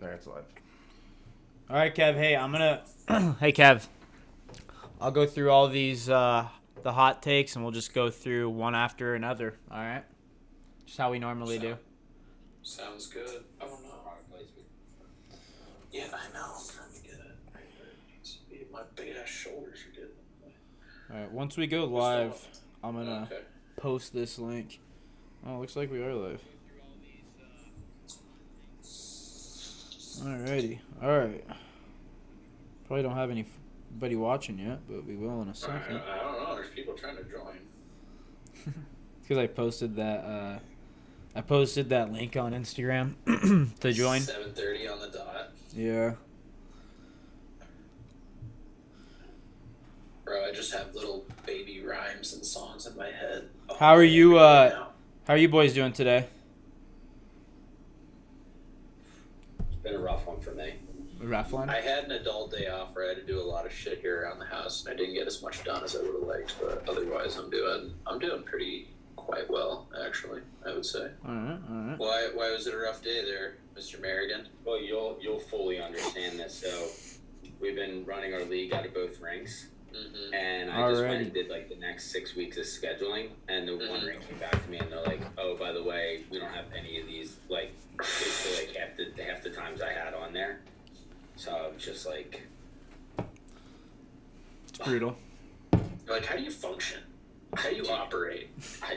There, it's live. All right, Kev. Hey, I'm gonna. Hey, Kev. I'll go through all these the hot takes, and we'll just go through one after another. All right. Just how we normally do. Sounds good. I don't know. Yeah, I know. I'm trying to get it. My big ass shoulders are getting. All right. Once we go live, I'm gonna post this link. Oh, looks like we are live. Alrighty. All right. Probably don't have anybody watching yet, but we will in a second. I don't know. There's people trying to join. Because I posted that link on Instagram to join. 7:30 on the dot. Yeah. Bro, I just have little baby rhymes and songs in my head. How are you boys doing today? It's been a rough one for me. A rough one? I had an adult day off where I had to do a lot of shit here around the house, and I didn't get as much done as I would have liked. But otherwise, I'm doing pretty quite well, actually. I would say. All right. Why was it a rough day there, Mr. Merrigan? Well, you'll fully understand this. So, we've been running our league out of both rinks, and I just went and did like the next 6 weeks of scheduling, and the one rink came back to me, and they're like, "Oh, by the way, we don't have any of these like basically like half the times I had on there." So I was just like, it's brutal. Like, how do you function? How do you operate? How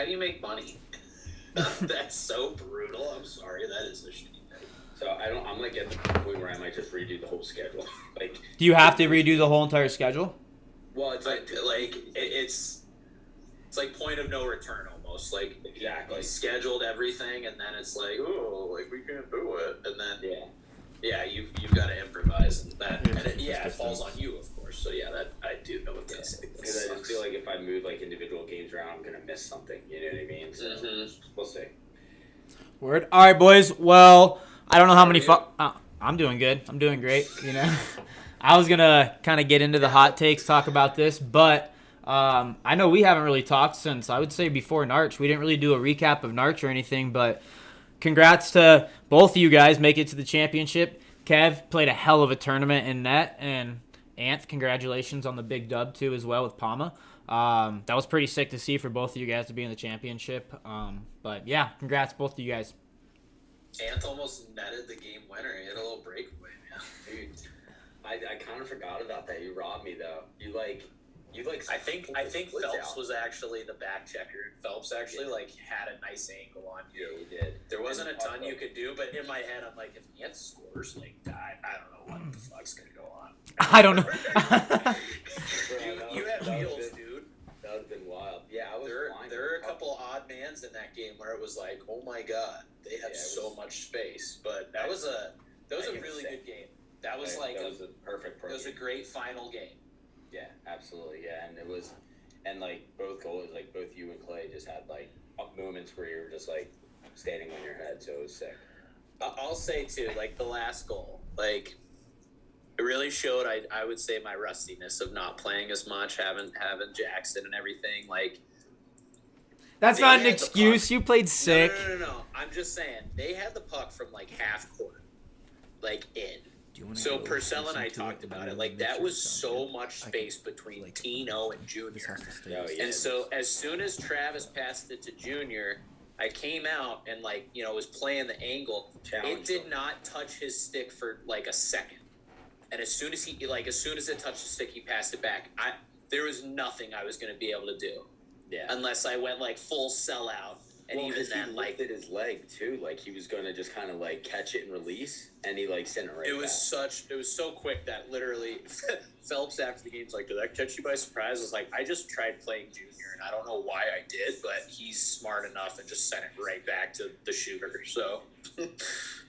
do you make money? That's so brutal. I'm sorry. That is a shitty thing. So I'm like at the point where I might just redo the whole schedule. Like, do you have to redo the whole entire schedule? Well, it's it's like point of no return almost. Like, exactly. You scheduled everything, and then it's like, oh, like we can't do it, and then yeah, you've got to improvise, and it falls on you, of course. So yeah, that I do know what that's like. Because I just feel like if I move like individual games around, I'm gonna miss something. You know what I mean? So we'll see. Word. All right, boys. Well, I don't know how many. I'm doing good. I'm doing great. You know, I was gonna kind of get into the hot takes, talk about this, but I know we haven't really talked since I would say before NARCH. We didn't really do a recap of NARCH or anything, but congrats to both of you guys making it to the championship. Kev played a hell of a tournament in net, and Anth, congratulations on the big dub too as well with Palma. That was pretty sick to see for both of you guys to be in the championship. But yeah, congrats both of you guys. Anth almost netted the game winner. He had a little breakaway, man. Dude, I kind of forgot about that. You robbed me though. You I think Phelps was actually the back checker. Phelps actually had a nice angle on you. Yeah, he did. There wasn't a ton you could do, but in my head I'm like, if Anth scores, I don't know what the fuck's gonna go on. I don't know. you have wheels, dude. That would have been wild. Yeah, I was flying. There are a couple odd mans in that game where it was like, oh my god, they have so much space. But that was a really good game. That was a perfect pro. It was a great final game. Yeah, absolutely. Yeah, and it was, and like both goals, like both you and Clay just had like moments where you were just like standing on your head, so it was sick. I'll say too, like the last goal, like it really showed. I would say my rustiness of not playing as much, having Jackson and everything. Like that's not an excuse. You played sick. No. I'm just saying they had the puck from like half court, like in. So Purcell and I talked about it. Like that was so much space between Tino and Junior. And so as soon as Travis passed it to Junior, I came out and was playing the angle. It did not touch his stick for like a second. And as soon as it touched the stick, he passed it back. There was nothing I was going to be able to do. Yeah. Unless I went like full sellout. And even then, he lifted his leg too, like he was gonna just kind of like catch it and release, and he sent it right. It was so quick that literally Phelps after the game's like, "Did that catch you by surprise?" I was like, "I just tried playing Junior, and I don't know why I did, but he's smart enough and just sent it right back to the shooter." So,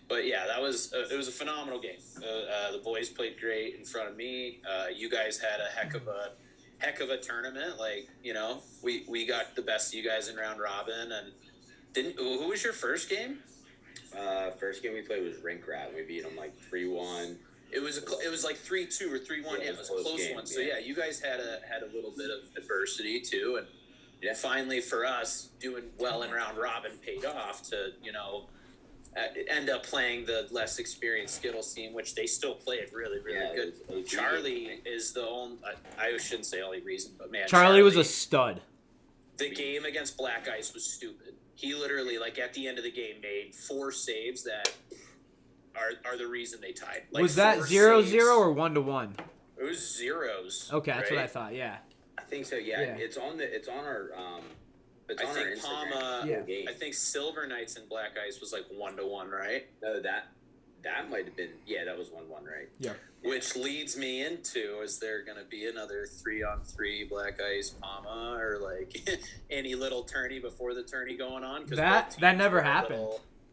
but yeah, it was a phenomenal game. The boys played great in front of me. You guys had a heck of a tournament. We got the best of you guys in round robin and. Who was your first game? First game we played was Rink Rat. We beat them like 3-1. It was like 3-2 or 3-1. Yeah, it was a close game, one. So yeah, you guys had a little bit of adversity too, and finally for us doing well in round robin paid off to end up playing the less experienced Skittles team, which they still played really, really good. Charlie is the only, I shouldn't say only reason, but man, Charlie was a stud. The game against Black Ice was stupid. He literally, like, at the end of the game, made 4 saves that are the reason they tied. Like, was that 0-0 or 1-1? It was zeros. Okay, that's what I thought. Yeah. I think so. Yeah. It's on our It's on our Instagram. I think Silver Knights and Black Ice was like 1-1, right? No, that might have been. Yeah, that was 1-1, right? Yeah. Which leads me into, is there going to be another 3-on-3 Black Ice Palma or like any little tourney before the tourney going on? That never happened.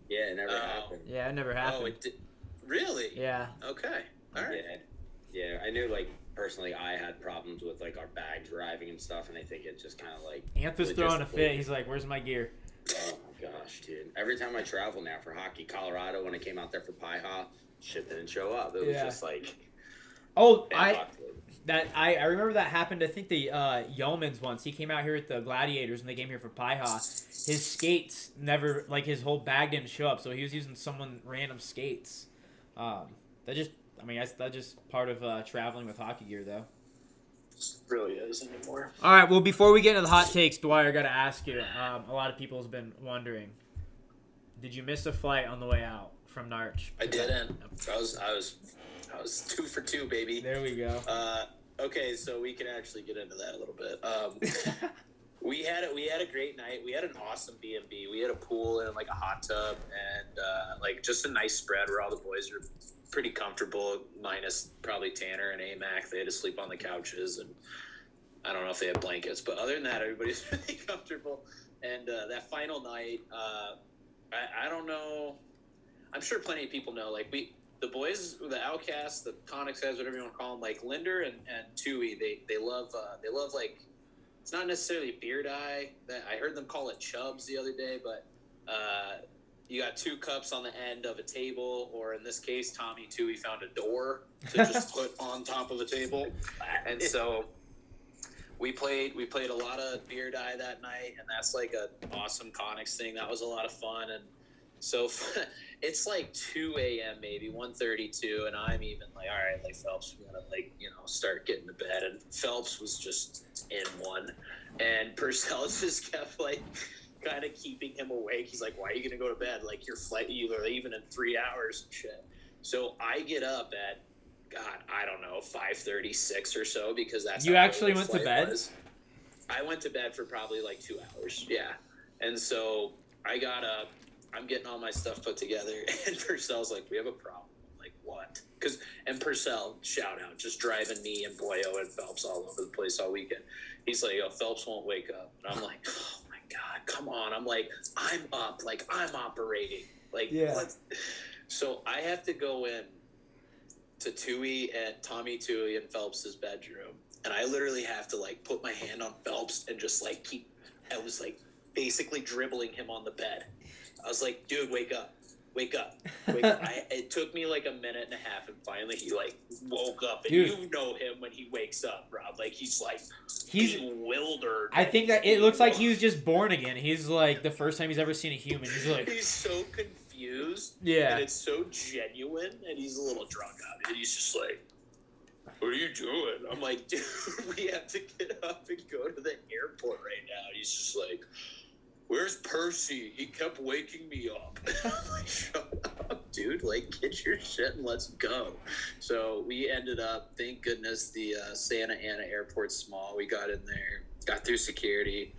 Yeah, it never happened. Yeah, it never happened. Oh, it did. Really? Yeah. Okay. All right. Yeah, I knew, like, personally I had problems with, like, our bags arriving and stuff, and I think it just kind of, like... Anthony's throwing a fit. He's like, where's my gear? Oh, my gosh, dude. Every time I travel now for hockey, Colorado, when I came out there for Pi-Ha, shit didn't show up. It was just, like... Oh, I remember that happened. I think the Yeomans once. He came out here with the Gladiators, and they came here for Pi-Ha. His skates never... Like, his whole bag didn't show up, so he was using someone random skates. That's just part of traveling with hockey gear, though. It really is anymore. All right, well, before we get into the hot takes, Dwyer, I got to ask you. A lot of people have been wondering, did you miss a flight on the way out from NARCH? I didn't. I was 2 for 2, baby. There we go. Okay, so we can actually get into that a little bit. We had a great night. We had an awesome B&B. We had a pool and like a hot tub and like just a nice spread where all the boys were pretty comfortable, minus probably Tanner and AMAC. They had to sleep on the couches, and I don't know if they had blankets, but other than that, everybody's really comfortable. And that final night, I don't know. I'm sure plenty of people know. Like the boys, the Outcasts, the Conics guys, whatever you want to call them, like Linder and Tui, they love like, it's not necessarily beer dye. That I heard them call it chubs the other day, but you got 2 cups on the end of a table, or in this case, Tommy Tui found a door to just put on top of a table, and so we played a lot of beer dye that night, and that's like an awesome Conics thing. That was a lot of fun, and so it's like 2 a.m. maybe 1:32, and I'm even like, all right, like Phelps, we gotta start getting to bed, and Phelps was just in one, and Purcell just kept like kind of keeping him awake. He's like, why are you gonna go to bed? Like, your flight, you are leaving in 3 hours and shit. So I get up at, God, I don't know, 5:36 or so, because that's you actually went to bed. I went to bed for probably like 2 hours. Yeah. And so I got up, I'm getting all my stuff put together, and Purcell's like, we have a problem. I'm like, what? And Purcell, shout out, just driving me and Boyo and Phelps all over the place all weekend. He's like, yo, Phelps won't wake up. And I'm like, oh my God, come on. I'm like, I'm up, like I'm operating. Like, what? So I have to go in to Tui and Tommy Tui and Phelps's bedroom, and I literally have to like put my hand on Phelps and just like I was like basically dribbling him on the bed. I was like, dude, wake up. It took me like a minute and a half, and finally he like woke up. And dude, you know him when he wakes up, Rob. Like he's bewildered. I think that it looks like he was just born again. He's like the first time he's ever seen a human. He's like, he's so confused. Yeah, and it's so genuine, and he's a little drunk on it. And he's just like, what are you doing? I'm like, dude, we have to get up and go to the airport right now. And he's just like, where's Percy? He kept waking me up. I'm like, shut up, dude. Like, get your shit and let's go. So we ended up, thank goodness, the Santa Ana Airport's small. We got in there, got through security.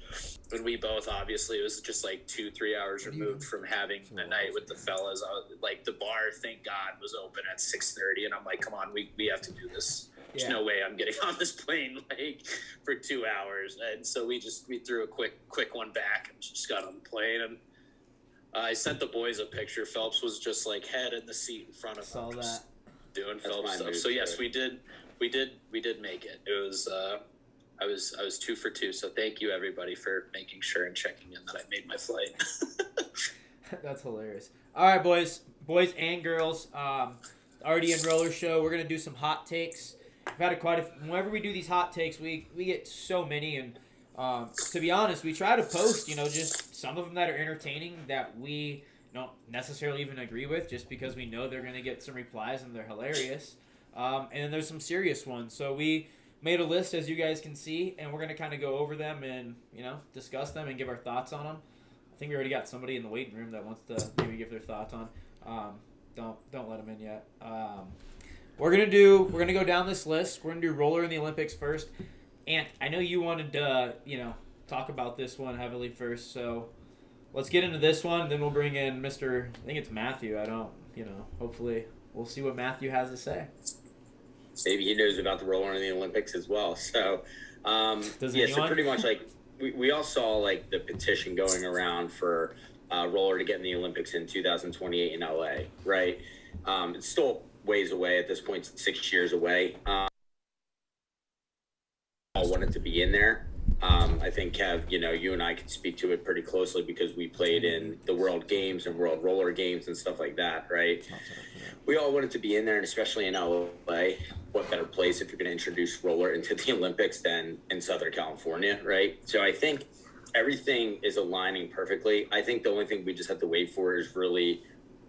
And we both, obviously, it was just like 2-3 hours removed from having a night with the fellas. Like, the bar, thank God, was open at 6:30. And I'm like, come on, we have to do this. There's no way I'm getting on this plane like for 2 hours. And so we threw a quick one back and just got on the plane. And I sent the boys a picture. Phelps was just like head in the seat in front of Saw him, that. doing Phelps stuff. So yes, we did make it. It was I was 2 for 2. So thank you everybody for making sure and checking in that I made my flight. That's hilarious. All right, boys and girls. RDN Roller Show. We're gonna do some hot takes. We've had whenever we do these hot takes, we get so many, and to be honest, we try to post, just some of them that are entertaining that we don't necessarily even agree with, just because we know they're going to get some replies and they're hilarious. And then there's some serious ones. So we made a list, as you guys can see, and we're going to kind of go over them and, discuss them and give our thoughts on them. I think we already got somebody in the waiting room that wants to maybe give their thoughts on. Don't let them in yet. We're gonna go down this list. We're gonna do roller in the Olympics first. And I know you wanted to, talk about this one heavily first. So let's get into this one. Then we'll bring in I think it's Matthew. Hopefully we'll see what Matthew has to say. Maybe he knows about the roller in the Olympics as well. So, so pretty much like we all saw like the petition going around for roller to get in the Olympics in 2028 in LA, right? It's still ways away at this point, 6 years away. I wanted to be in there. I think, Kev, you and I can speak to it pretty closely because we played in the World Games and World Roller Games and stuff like that, right? We all wanted to be in there, and especially in LA. What better place if you're going to introduce roller into the Olympics than in Southern California, right? So I think everything is aligning perfectly. I think the only thing we just have to wait for is really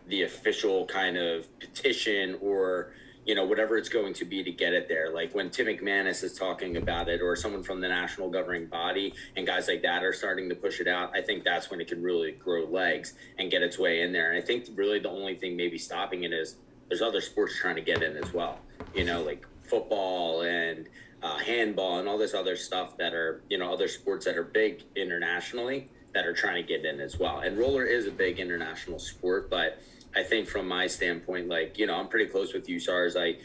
the official kind of petition or, whatever it's going to be to get it there. Like when Tim McManus is talking about it or someone from the national governing body and guys like that are starting to push it out, I think that's when it can really grow legs and get its way in there. And I think really the only thing maybe stopping it is there's other sports trying to get in as well, like football and handball and all this other stuff that are, other sports that are big internationally that are trying to get in as well. And roller is a big international sport, but I think from my standpoint, I'm pretty close with USARS. I,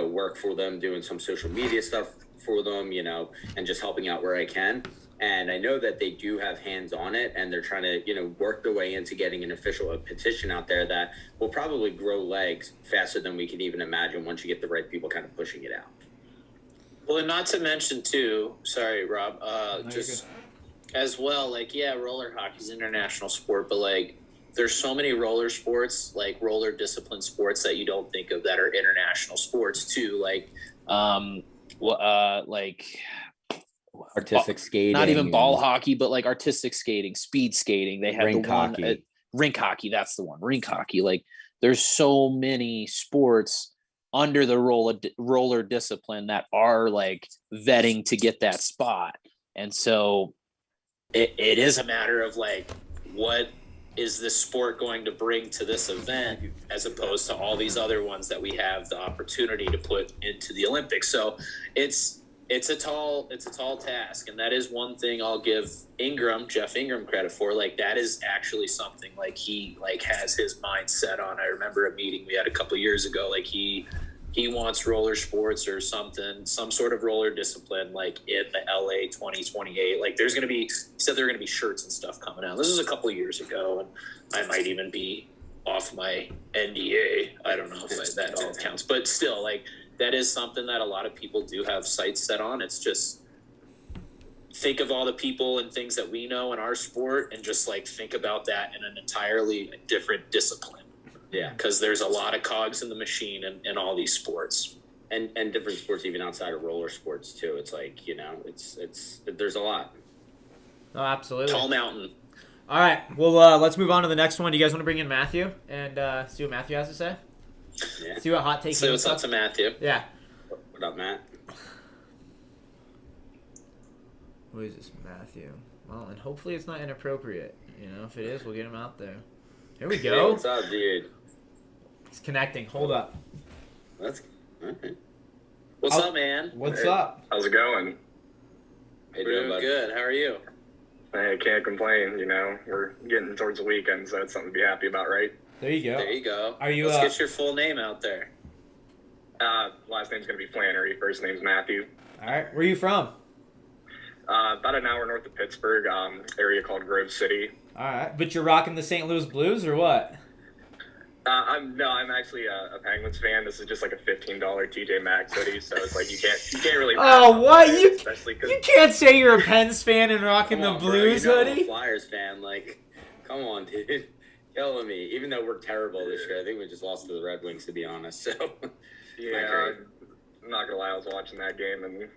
work for them doing some social media stuff for them, and just helping out where I can. And I know that they do have hands on it and they're trying to, work their way into getting an official petition out there that will probably grow legs faster than we can even imagine once you get the right people kind of pushing it out. Well, and not to mention too, sorry, Rob, just as well, roller hockey is an international sport, but there's so many roller sports, roller discipline sports that you don't think of that are international sports too. Artistic skating. Not even ball hockey, but artistic skating, speed skating. They have rink the one hockey. Rink hockey. That's the one. Rink hockey. There's so many sports under the roller discipline that are vetting to get that spot. And so it is a matter of what is this sport going to bring to this event as opposed to all these other ones that we have the opportunity to put into the Olympics. So it's a tall task. And that is one thing I'll give Jeff Ingram credit for. That is actually something he has his mind set on. I remember a meeting we had a couple years ago, he wants roller sports or something, some sort of roller discipline, in the LA 2028. There's going to be, he said there are going to be shirts and stuff coming out. This was a couple of years ago, and I might even be off my NDA. I don't know if that all counts, but still, that is something that a lot of people do have sights set on. It's just think of all the people and things that we know in our sport and just think about that in an entirely different discipline. Yeah, because there's a lot of cogs in the machine in all these sports, and different sports even outside of roller sports too. It's it's there's a lot. Oh, absolutely. Tall mountain. All right, well, let's move on to the next one. Do you guys want to bring in Matthew and see what Matthew has to say? Yeah. See what hot takes. So what's up to Matthew? Yeah. What up, Matt? Who is this, Matthew? Well, and hopefully it's not inappropriate. If it is, we'll get him out there. Here we go. Hey, what's up, dude? It's connecting. Hold up. That's okay. What's up, man? What's up? How's it going? Hey, We're doing good. How are you? I can't complain, We're getting towards the weekend, so it's something to be happy about, right? There you go. There you go. Are you? Let's get your full name out there. Last name's going to be Flannery. First name's Matthew. All right. Where are you from? About an hour north of Pittsburgh, area called Grove City. All right. But you're rocking the St. Louis Blues or what? I'm actually a Penguins fan. This is just a $15 TJ Maxx hoodie, so it's you can't really. Oh, what you? Especially you can't say you're a Pens fan and rocking the Blues hoodie. I'm a Flyers fan. Come on, dude, killing me. Even though we're terrible this year, I think we just lost to the Red Wings, to be honest. So yeah, I'm not gonna lie. I was watching that game, and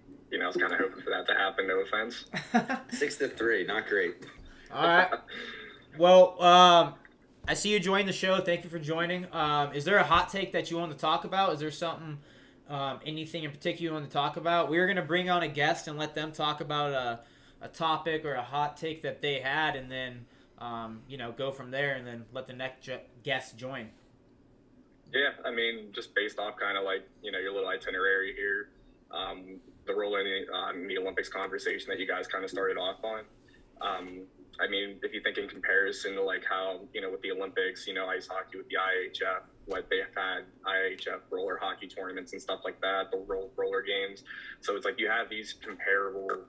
I was kind of hoping for that to happen. No offense. 6-3, not great. All right. Well, I see you joined the show. Thank you for joining. Is there a hot take that you want to talk about? Is there something, anything in particular you want to talk about? We're going to bring on a guest and let them talk about a topic or a hot take that they had, and then, go from there, and then let the next guest join. Yeah, I mean, just based off kind of like, your little itinerary here, the role in the Olympics conversation that you guys kind of started off on. I mean, if you think in comparison to like how, with the Olympics, ice hockey with the IHF, what they've had IHF roller hockey tournaments and stuff like that, the roller games. So it's like you have these comparable,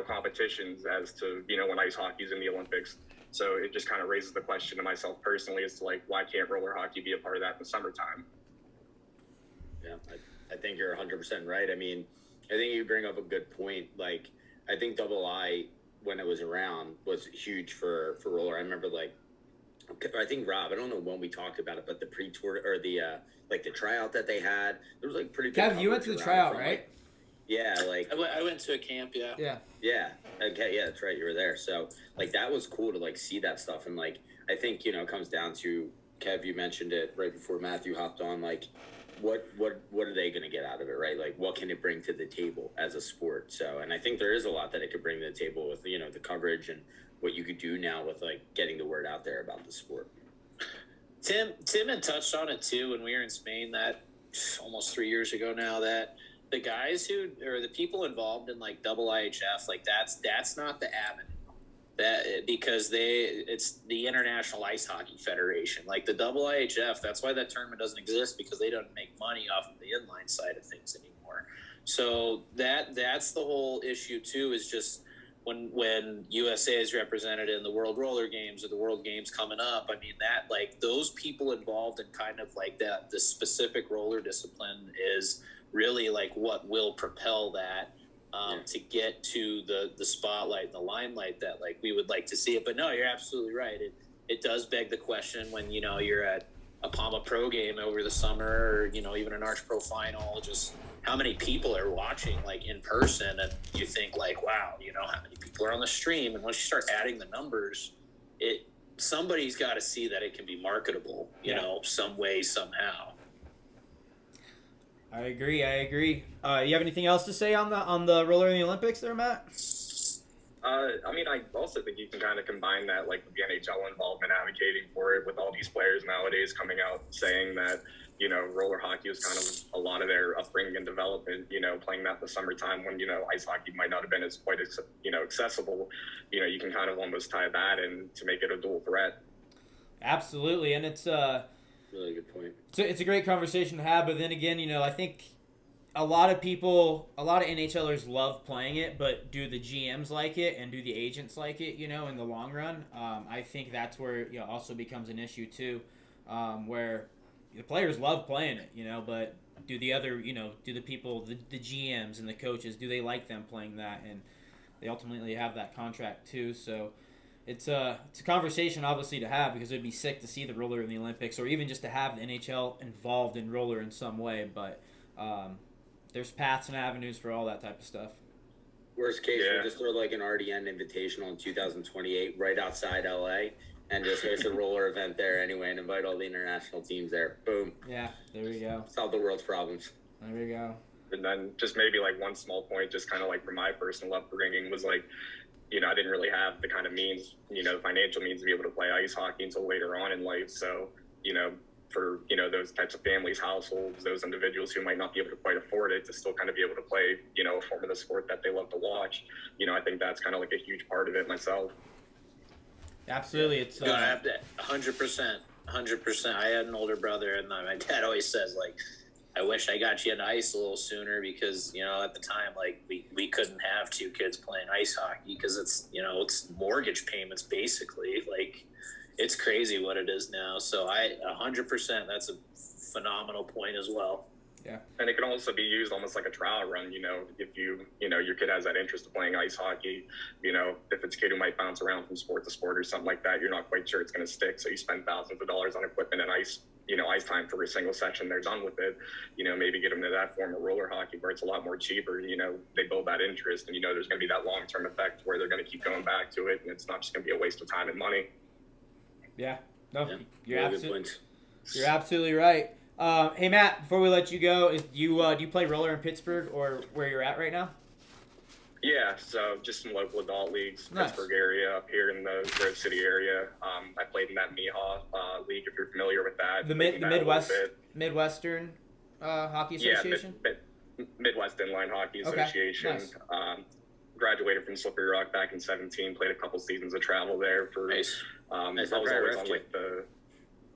competitions as to, when ice hockey's in the Olympics. So it just kind of raises the question to myself personally as to like, why can't roller hockey be a part of that in the summertime? Yeah, I think you're 100% right. I mean, I think you bring up a good point. Like, I think Double I, when it was around, was huge for roller. I remember, like, I think Rob, I don't know when we talked about it, but the pre-tour or the tryout that they had, there was like pretty good. Kev, you went to the tryout, right? Like, yeah, like I went to a camp. Yeah. Yeah. Okay. Yeah, that's right. You were there. So like that was cool to like see that stuff, and like I think it comes down to Kev. You mentioned it right before Matthew hopped on. Like, what are they going to get out of it, right? Like, what can it bring to the table as a sport? So, and I think there is a lot that it could bring to the table with the coverage and what you could do now with like getting the word out there about the sport. Tim had touched on it too when we were in Spain that almost 3 years ago now, that the guys who or the people involved in like double IHF, like that's not the avenue, that because it's the International Ice Hockey Federation, like the double IHF. That's why that tournament doesn't exist, because they don't make money off of the inline side of things anymore. So that's the whole issue too, is just when USA is represented in the World Roller Games or the World Games coming up, I mean, that like those people involved in kind of like that, the specific roller discipline is really like what will propel that to get to the spotlight and the limelight that like we would like to see it. But no, you're absolutely right. It does beg the question when, you're at a Palma Pro game over the summer, or, even an NARCH Pro final, just how many people are watching like in person, and you think like, wow, how many people are on the stream, and once you start adding the numbers, somebody's got to see that it can be marketable, some way, somehow. I agree. You have anything else to say on the roller in the Olympics there, Matt? I mean, I also think you can kind of combine that, like, with the NHL involvement, advocating for it, with all these players nowadays coming out saying that, roller hockey was kind of a lot of their upbringing and development, playing that in the summertime when, ice hockey might not have been as quite as, accessible. You can kind of almost tie that in to make it a dual threat. Absolutely, and it's really good point. It's a great conversation to have, but then again, I think a lot of NHLers love playing it, but do the GMs like it and do the agents like it, in the long run? I think that's where it also becomes an issue too, where the players love playing it, but do the other, do the people, the GMs and the coaches, do they like them playing that? And they ultimately have that contract too, so it's a conversation obviously to have, because it would be sick to see the roller in the Olympics, or even just to have the NHL involved in roller in some way, but there's paths and avenues for all that type of stuff. Worst case, we'll just throw like an RDN invitational in 2028 right outside LA and just host a roller event there anyway and invite all the international teams there. Boom. Yeah, there we go. Solve the world's problems. There we go. And then just maybe like one small point, just kind of like from my personal upbringing, was like, I didn't really have the kind of means, the financial means to be able to play ice hockey until later on in life. So, for, those types of families, households, those individuals who might not be able to quite afford it, to still kind of be able to play, a form of the sport that they love to watch. I think that's kind of like a huge part of it myself. Absolutely. It's 100%. I had an older brother, and my dad always says, like, I wish I got you into ice a little sooner, because, at the time, like, we couldn't have two kids playing ice hockey, because it's, it's mortgage payments, basically. Like, it's crazy what it is now. So 100%, that's a phenomenal point as well. Yeah. And it can also be used almost like a trial run, if your kid has that interest of playing ice hockey, if it's a kid who might bounce around from sport to sport or something like that, you're not quite sure it's going to stick. So you spend thousands of dollars on equipment and ice time for a single session, they're done with it. Maybe get them to that form of roller hockey where it's a lot more cheaper. They build that interest, and there's going to be that long-term effect where they're going to keep going back to it, and it's not just going to be a waste of time and money. Yeah. No, Yeah. you're absolutely right. Hey Matt, before we let you go, do you play roller in Pittsburgh or where you're at right now? Yeah, so just some local adult leagues, Nice. Pittsburgh area, up here in the Grove City area. I played in that Meehaw league, if you're familiar with that. The Midwestern Hockey Association? Yeah, Midwest Inline Hockey Association. Nice. Graduated from Slippery Rock back in 2017, played a couple seasons of travel there for Nice. I was always on like the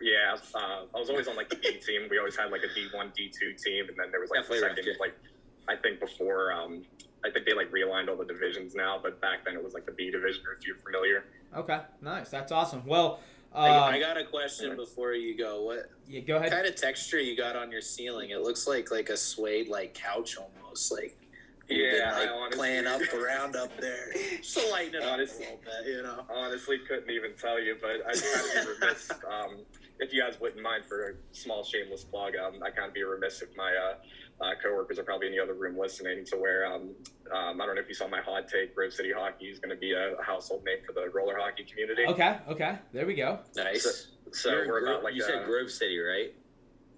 I was always on like the B team. We always had like a D1, D2 team, and then there was like the second, like I think before I think they like realigned all the divisions now, but back then it was like the B division, if you're familiar. Okay, nice. That's awesome. Well, I got a question before you go. What? Yeah, go ahead. What kind of texture you got on your ceiling? It looks like a suede like couch almost. Like you've been, like honestly, playing around up there. Just to lighten it up a little bit, you know. Honestly, couldn't even tell you, but I'd kind of be remiss if you guys wouldn't mind for a small shameless plug. I kind of be remiss if my coworkers are probably in the other room listening to where I don't know if you saw my hot take. Grove City Hockey is going to be a household name for the roller hockey community. Okay, there we go. Nice. So we're about like you said Grove City, right?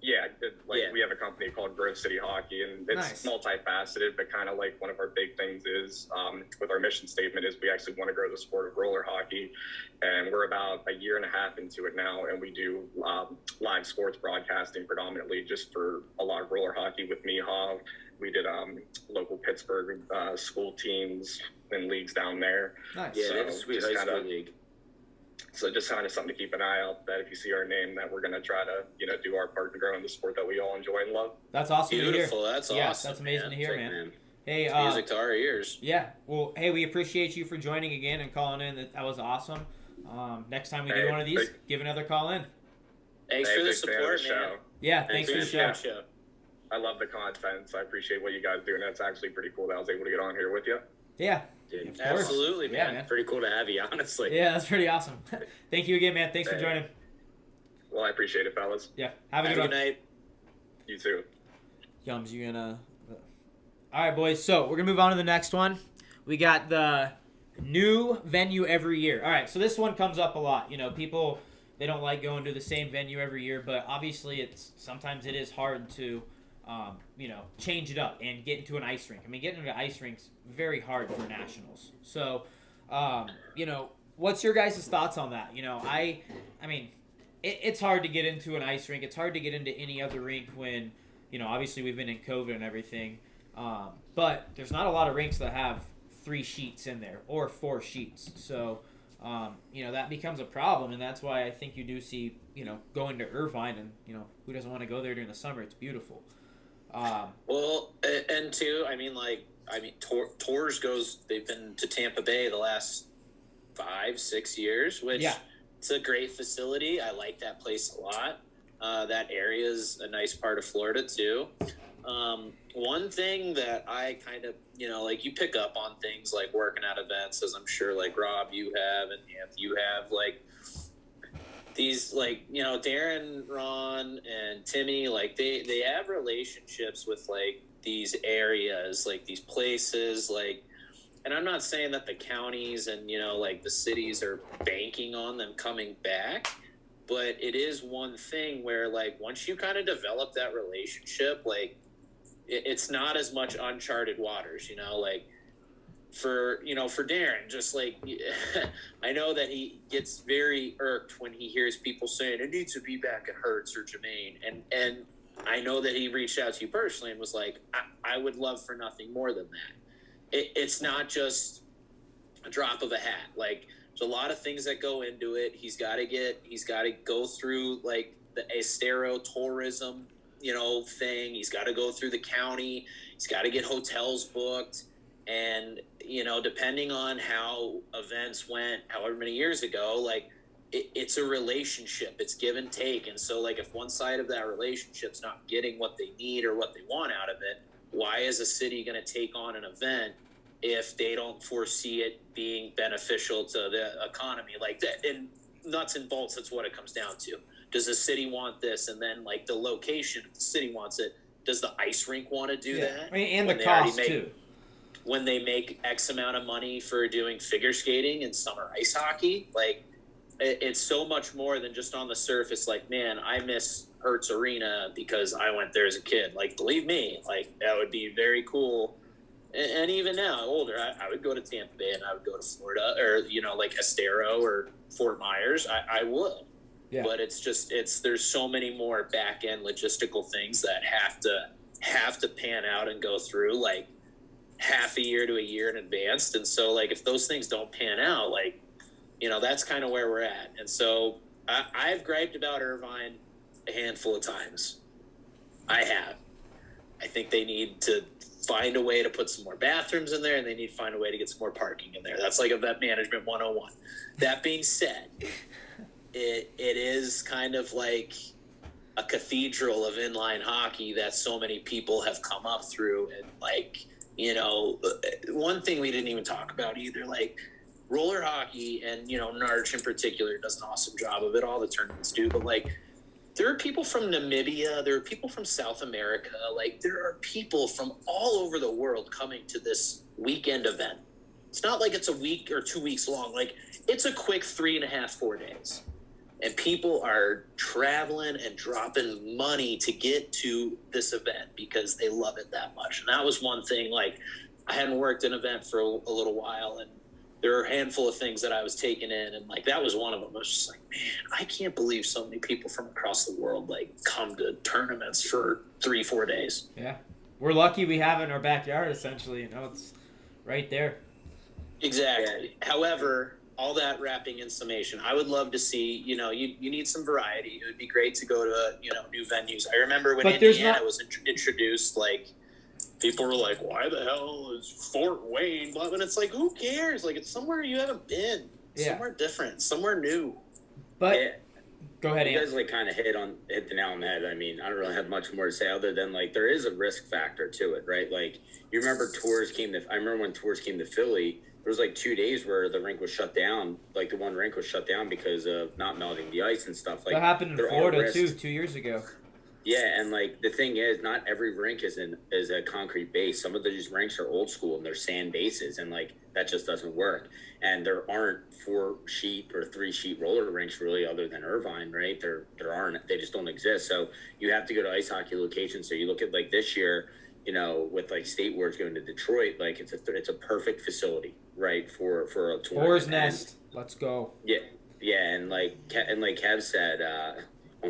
Yeah, we have a company called Grove City Hockey, and it's multifaceted, but kind of like one of our big things is with our mission statement is we actually want to grow the sport of roller hockey, and we're about a year and a half into it now, and we do live sports broadcasting predominantly just for a lot of roller hockey with Meehaw. We did local Pittsburgh school teams and leagues down there. Nice. Yeah, that's a sweet high school league. So just kind of something to keep an eye out, that if you see our name, that we're going to try to, do our part in growing the sport that we all enjoy and love. That's awesome Beautiful. to hear. That's awesome. That's amazing to hear, man. Hey, it's music to our ears. Yeah. Well, hey, we appreciate you for joining again and calling in. That was awesome. Next time we do one of these, give another call in. Thanks for the support, man. Yeah, thanks for the show. I love the content, so I appreciate what you guys do, and that's actually pretty cool that I was able to get on here with you. Yeah. Dude, absolutely, man. Yeah, man. Pretty cool to have you, honestly. Yeah, that's pretty awesome. Thank you again, man. Thanks for joining. Well, I appreciate it, fellas. Yeah. Have a good night. You too. Yums, you gonna... All right, boys. So we're going to move on to the next one. We got the new venue every year. All right, so this one comes up a lot. People, they don't like going to the same venue every year, but obviously sometimes it is hard to... change it up and get into an ice rink. I mean, getting into an ice rink's very hard for nationals. So, what's your guys' thoughts on that? I mean, it's hard to get into an ice rink. It's hard to get into any other rink when, obviously we've been in COVID and everything. But there's not a lot of rinks that have 3 sheets in there or 4 sheets. So, that becomes a problem, and that's why I think you do see, going to Irvine, and, who doesn't want to go there during the summer? It's beautiful. Well, and too, Tours they've been to Tampa Bay the last 5-6 years, which it's a great facility. I like that place a lot. That area is a nice part of Florida too. One thing that I kind of, you pick up on things like working at events, as I'm sure like Rob, you have, and Anthony, you have, like these, like, Darren, Ron, and Timmy, like they have relationships with like these areas, like these places, like, and I'm not saying that the counties and, like the cities are banking on them coming back, but it is one thing where, like, once you kind of develop that relationship, like it's not as much uncharted waters, like for Darren, just like, I know that he gets very irked when he hears people saying it needs to be back at Hertz or Jermaine. And I know that he reached out to you personally and was like, I would love for nothing more than that. It's not just a drop of a hat. Like, there's a lot of things that go into it. He's got to go through like the Estero tourism, thing. He's got to go through the county. He's got to get hotels booked. And, depending on how events went however many years ago, like it's a relationship, it's give and take. And so, like, if one side of that relationship's not getting what they need or what they want out of it, why is a city going to take on an event if they don't foresee it being beneficial to the economy? Like that, and nuts and bolts, that's what it comes down to. Does the city want this? And then, like, the location, if the city wants it, does the ice rink want to do that? I mean, and the cost too. When they make X amount of money for doing figure skating and summer ice hockey, like, it's so much more than just on the surface. Like, man, I miss Hertz Arena because I went there as a kid. Like, believe me, like that would be very cool. And even now, older, I would go to Tampa Bay and I would go to Florida or, like Estero or Fort Myers. I would. Yeah. But there's so many more back end logistical things that have to pan out and go through like half a year to a year in advance. And so like, if those things don't pan out, like, that's kind of where we're at. And so I've griped about Irvine a handful of times. I think they need to find a way to put some more bathrooms in there, and they need to find a way to get some more parking in there. That's like event management 101. That being said, it is kind of like a cathedral of inline hockey that so many people have come up through. And like, one thing we didn't even talk about either, like roller hockey and, NARCH in particular does an awesome job of it. All the tournaments do, but like, there are people from Namibia, there are people from South America, like there are people from all over the world coming to this weekend event. It's not like it's a week or 2 weeks long. Like it's a quick 3.5, 4 days. And people are traveling and dropping money to get to this event because they love it that much. And that was one thing, like I hadn't worked an event for a little while, and there are a handful of things that I was taking in, and like that was one of them. I was just like, man, I can't believe so many people from across the world like come to tournaments for 3-4 days. Yeah, we're lucky we have it in our backyard. Essentially, it's right there. Exactly. Yeah. However, all that wrapping in summation, I would love to see. You need some variety. It would be great to go to new venues. I remember when Indiana was introduced, like. People were like, why the hell is Fort Wayne? And it's like, who cares? Like, it's somewhere you haven't been. Somewhere different. Somewhere new. But go ahead, you guys like kind of hit the nail on the head. I mean, I don't really have much more to say other than like there is a risk factor to it, right? Like you remember I remember when tours came to Philly, there was like 2 days where the rink was shut down. Like the one rink was shut down because of not melting the ice and stuff. Like that happened in Florida too 2 years ago. Yeah, and like the thing is, not every rink is a concrete base. Some of these rinks are old school and they're sand bases, and like that just doesn't work. And there aren't 4-sheet or 3-sheet roller rinks really, other than Irvine, right? There aren't. They just don't exist. So you have to go to ice hockey locations. So you look at like this year, with like State Wars going to Detroit, like it's a perfect facility, right, for a tournament. Boar's Nest, let's go. Yeah, and like Kev said,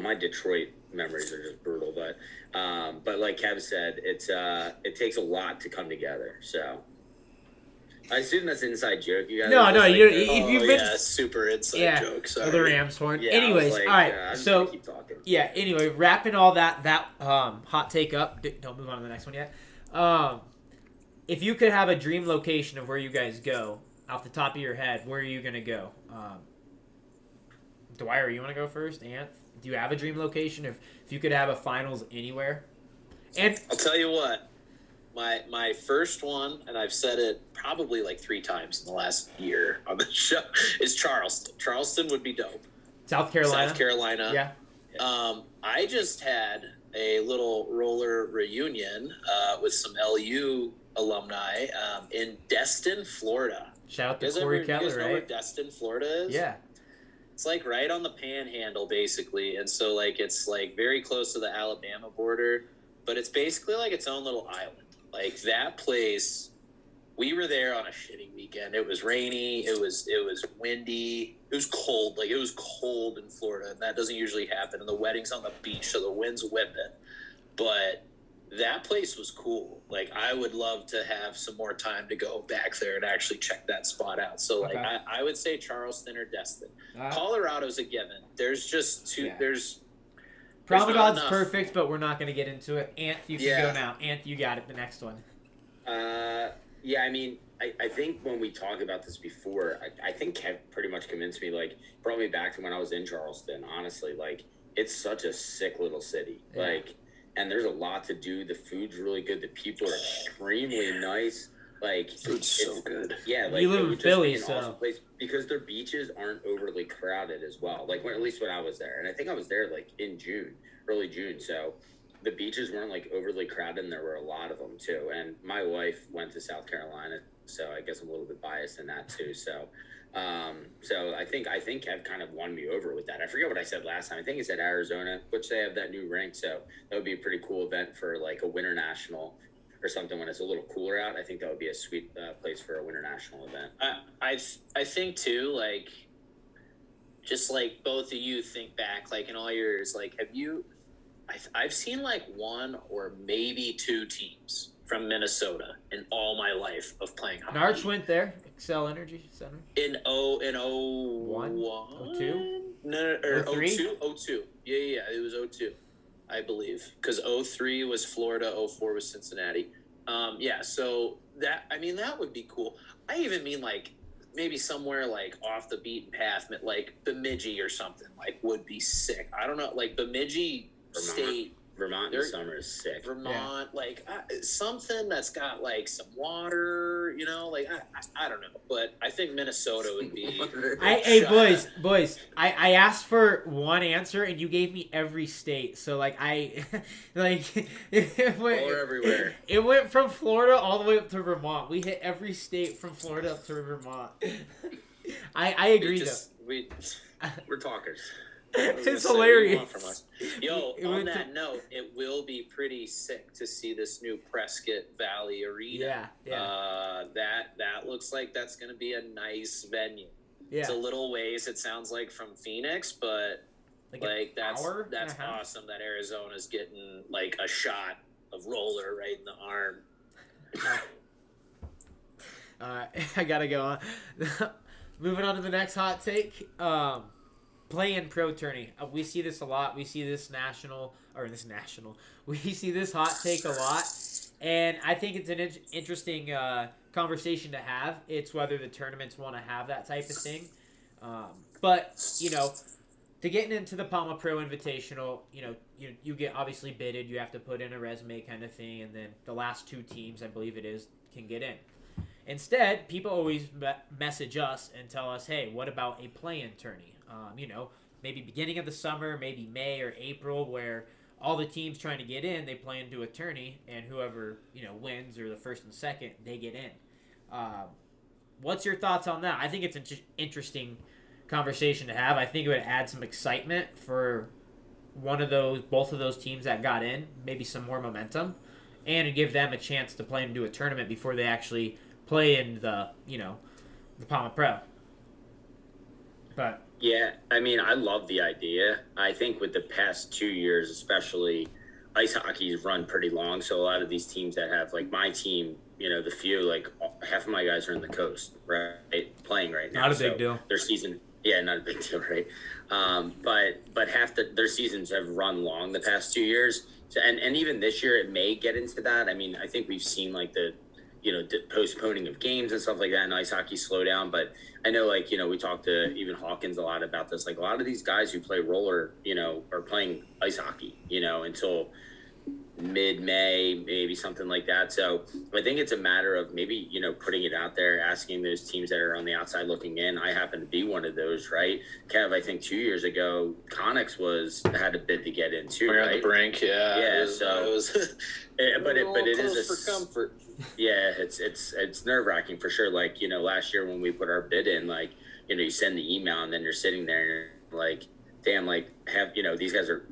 my Detroit memories are just brutal, but like Kev said, it takes a lot to come together. So I assume that's an inside joke. You guys? No, if you've been super inside joke. Sorry. The Rams horn. Yeah, anyways, all right. So keep talking. Yeah. Anyway, wrapping all that hot take up. Don't move on to the next one yet. If you could have a dream location of where you guys go, off the top of your head, where are you gonna go? Dwyer, you want to go first? Anth? Do you have a dream location if you could have a finals anywhere? And I'll tell you what, my first one, and I've said it probably like 3 times in the last year on the show, is Charleston. Charleston would be dope. South Carolina. Yeah. I just had a little roller reunion with some LU alumni in Destin, Florida. Shout out to Corey Keller, you guys know right? where Destin, Florida is? Yeah. It's like right on the panhandle, basically. And so like it's like very close to the Alabama border, but it's basically like its own little island. Like that place, we were there on a shitty weekend. It was rainy, it was windy, it was cold. Like it was cold in Florida, and that doesn't usually happen. And the wedding's on the beach, so the wind's whipping. But that place was cool. Like I would love to have some more time to go back there and actually check that spot out. So like I would say Charleston or Destin. Colorado's a given. There's just two. Yeah. There's Promenad's perfect, but we're not going to get into it. Anth, you can go now. Anth, you got it. The next one. Yeah, I mean, I think when we talked about this before, I think Kev pretty much convinced me, like, brought me back to when I was in Charleston, honestly. Like, it's such a sick little city. Yeah. Like, and there's a lot to do. The food's really good. The people are extremely nice. Like, food's so good. Yeah, like, you live in Philly, so. Awesome place because their beaches aren't overly crowded as well. Like, at least when I was there. And I think I was there, like, in June, early June. So the beaches weren't, like, overly crowded, and there were a lot of them, too. And my wife went to South Carolina so I guess I'm a little bit biased in that too. So I think Kev kind of won me over with that. I forget what I said last time. I think he said Arizona, which they have that new rink, so that would be a pretty cool event for like a winter national or something when it's a little cooler out. I think that would be a sweet place for a winter national event. I think too, like, just like both of you think back, like in all yours, like have you? I've seen like one or maybe two teams from Minnesota in all my life of playing hockey. NARCH went there. Excel Energy Center. In 01? 02? No, or 02? 02. Yeah, it was 02, I believe. Because 03 was Florida, 04 was Cincinnati. So that would be cool. I even mean like maybe somewhere like off the beaten path, like Bemidji or something, like would be sick. I don't know, like Bemidji State. Vermont in the summer is sick. Vermont, like something that's got like some water, like I don't know, but I think Minnesota would be. Hey boys, I asked for one answer and you gave me every state. So like it went everywhere. It went from Florida all the way up to Vermont. We hit every state from Florida up to Vermont. I agree We're talkers. It's hilarious. From us. Yo, on that note, it will be pretty sick to see this new Prescott Valley Arena. Yeah. That looks like that's going to be a nice venue. Yeah. It's a little ways, it sounds like, from Phoenix, but like that's awesome that Arizona's getting like a shot of roller right in the arm. I gotta go on. Moving on to the next hot take. Play-in pro tourney. We see this a lot. We see this We see this hot take a lot, and I think it's an interesting conversation to have. It's whether the tournaments want to have that type of thing. But to getting into the Palma Pro Invitational, you get obviously bidded. You have to put in a resume kind of thing, and then the last two teams, I believe it is, can get in. Instead, people always message us and tell us, hey, what about a play-in tourney? Maybe beginning of the summer, maybe May or April, where all the teams trying to get in, they play into a tourney, and whoever, wins or the first and second, they get in. What's your thoughts on that? I think it's an interesting conversation to have. I think it would add some excitement for both of those teams that got in, maybe some more momentum, and to give them a chance to play into a tournament before they actually play in the Palma Pro. But yeah, I mean, I love the idea. I think with the past 2 years, especially, ice hockey's run pretty long. So a lot of these teams that have, like my team, the few, like half of my guys are in the coast, right, playing right now. Not a big deal. Their season, not a big deal, right? But half their seasons have run long the past 2 years. So, and even this year, it may get into that. I mean, I think we've seen like the postponing of games and stuff like that, and ice hockey slow down. But I know, like, we talked to even Hawkins a lot about this. Like, a lot of these guys who play roller, are playing ice hockey, until mid-May, maybe something like that. So I think it's a matter of maybe, putting it out there, asking those teams that are on the outside looking in. I happen to be one of those, right? Kev, I think 2 years ago, Connex had a bid to get in too, right? On the brink, yeah. Yeah, it was but it is for comfort. Yeah, it's nerve-wracking for sure. Like, last year when we put our bid in, like, you send the email and then you're sitting there and you're like, damn, like, these guys are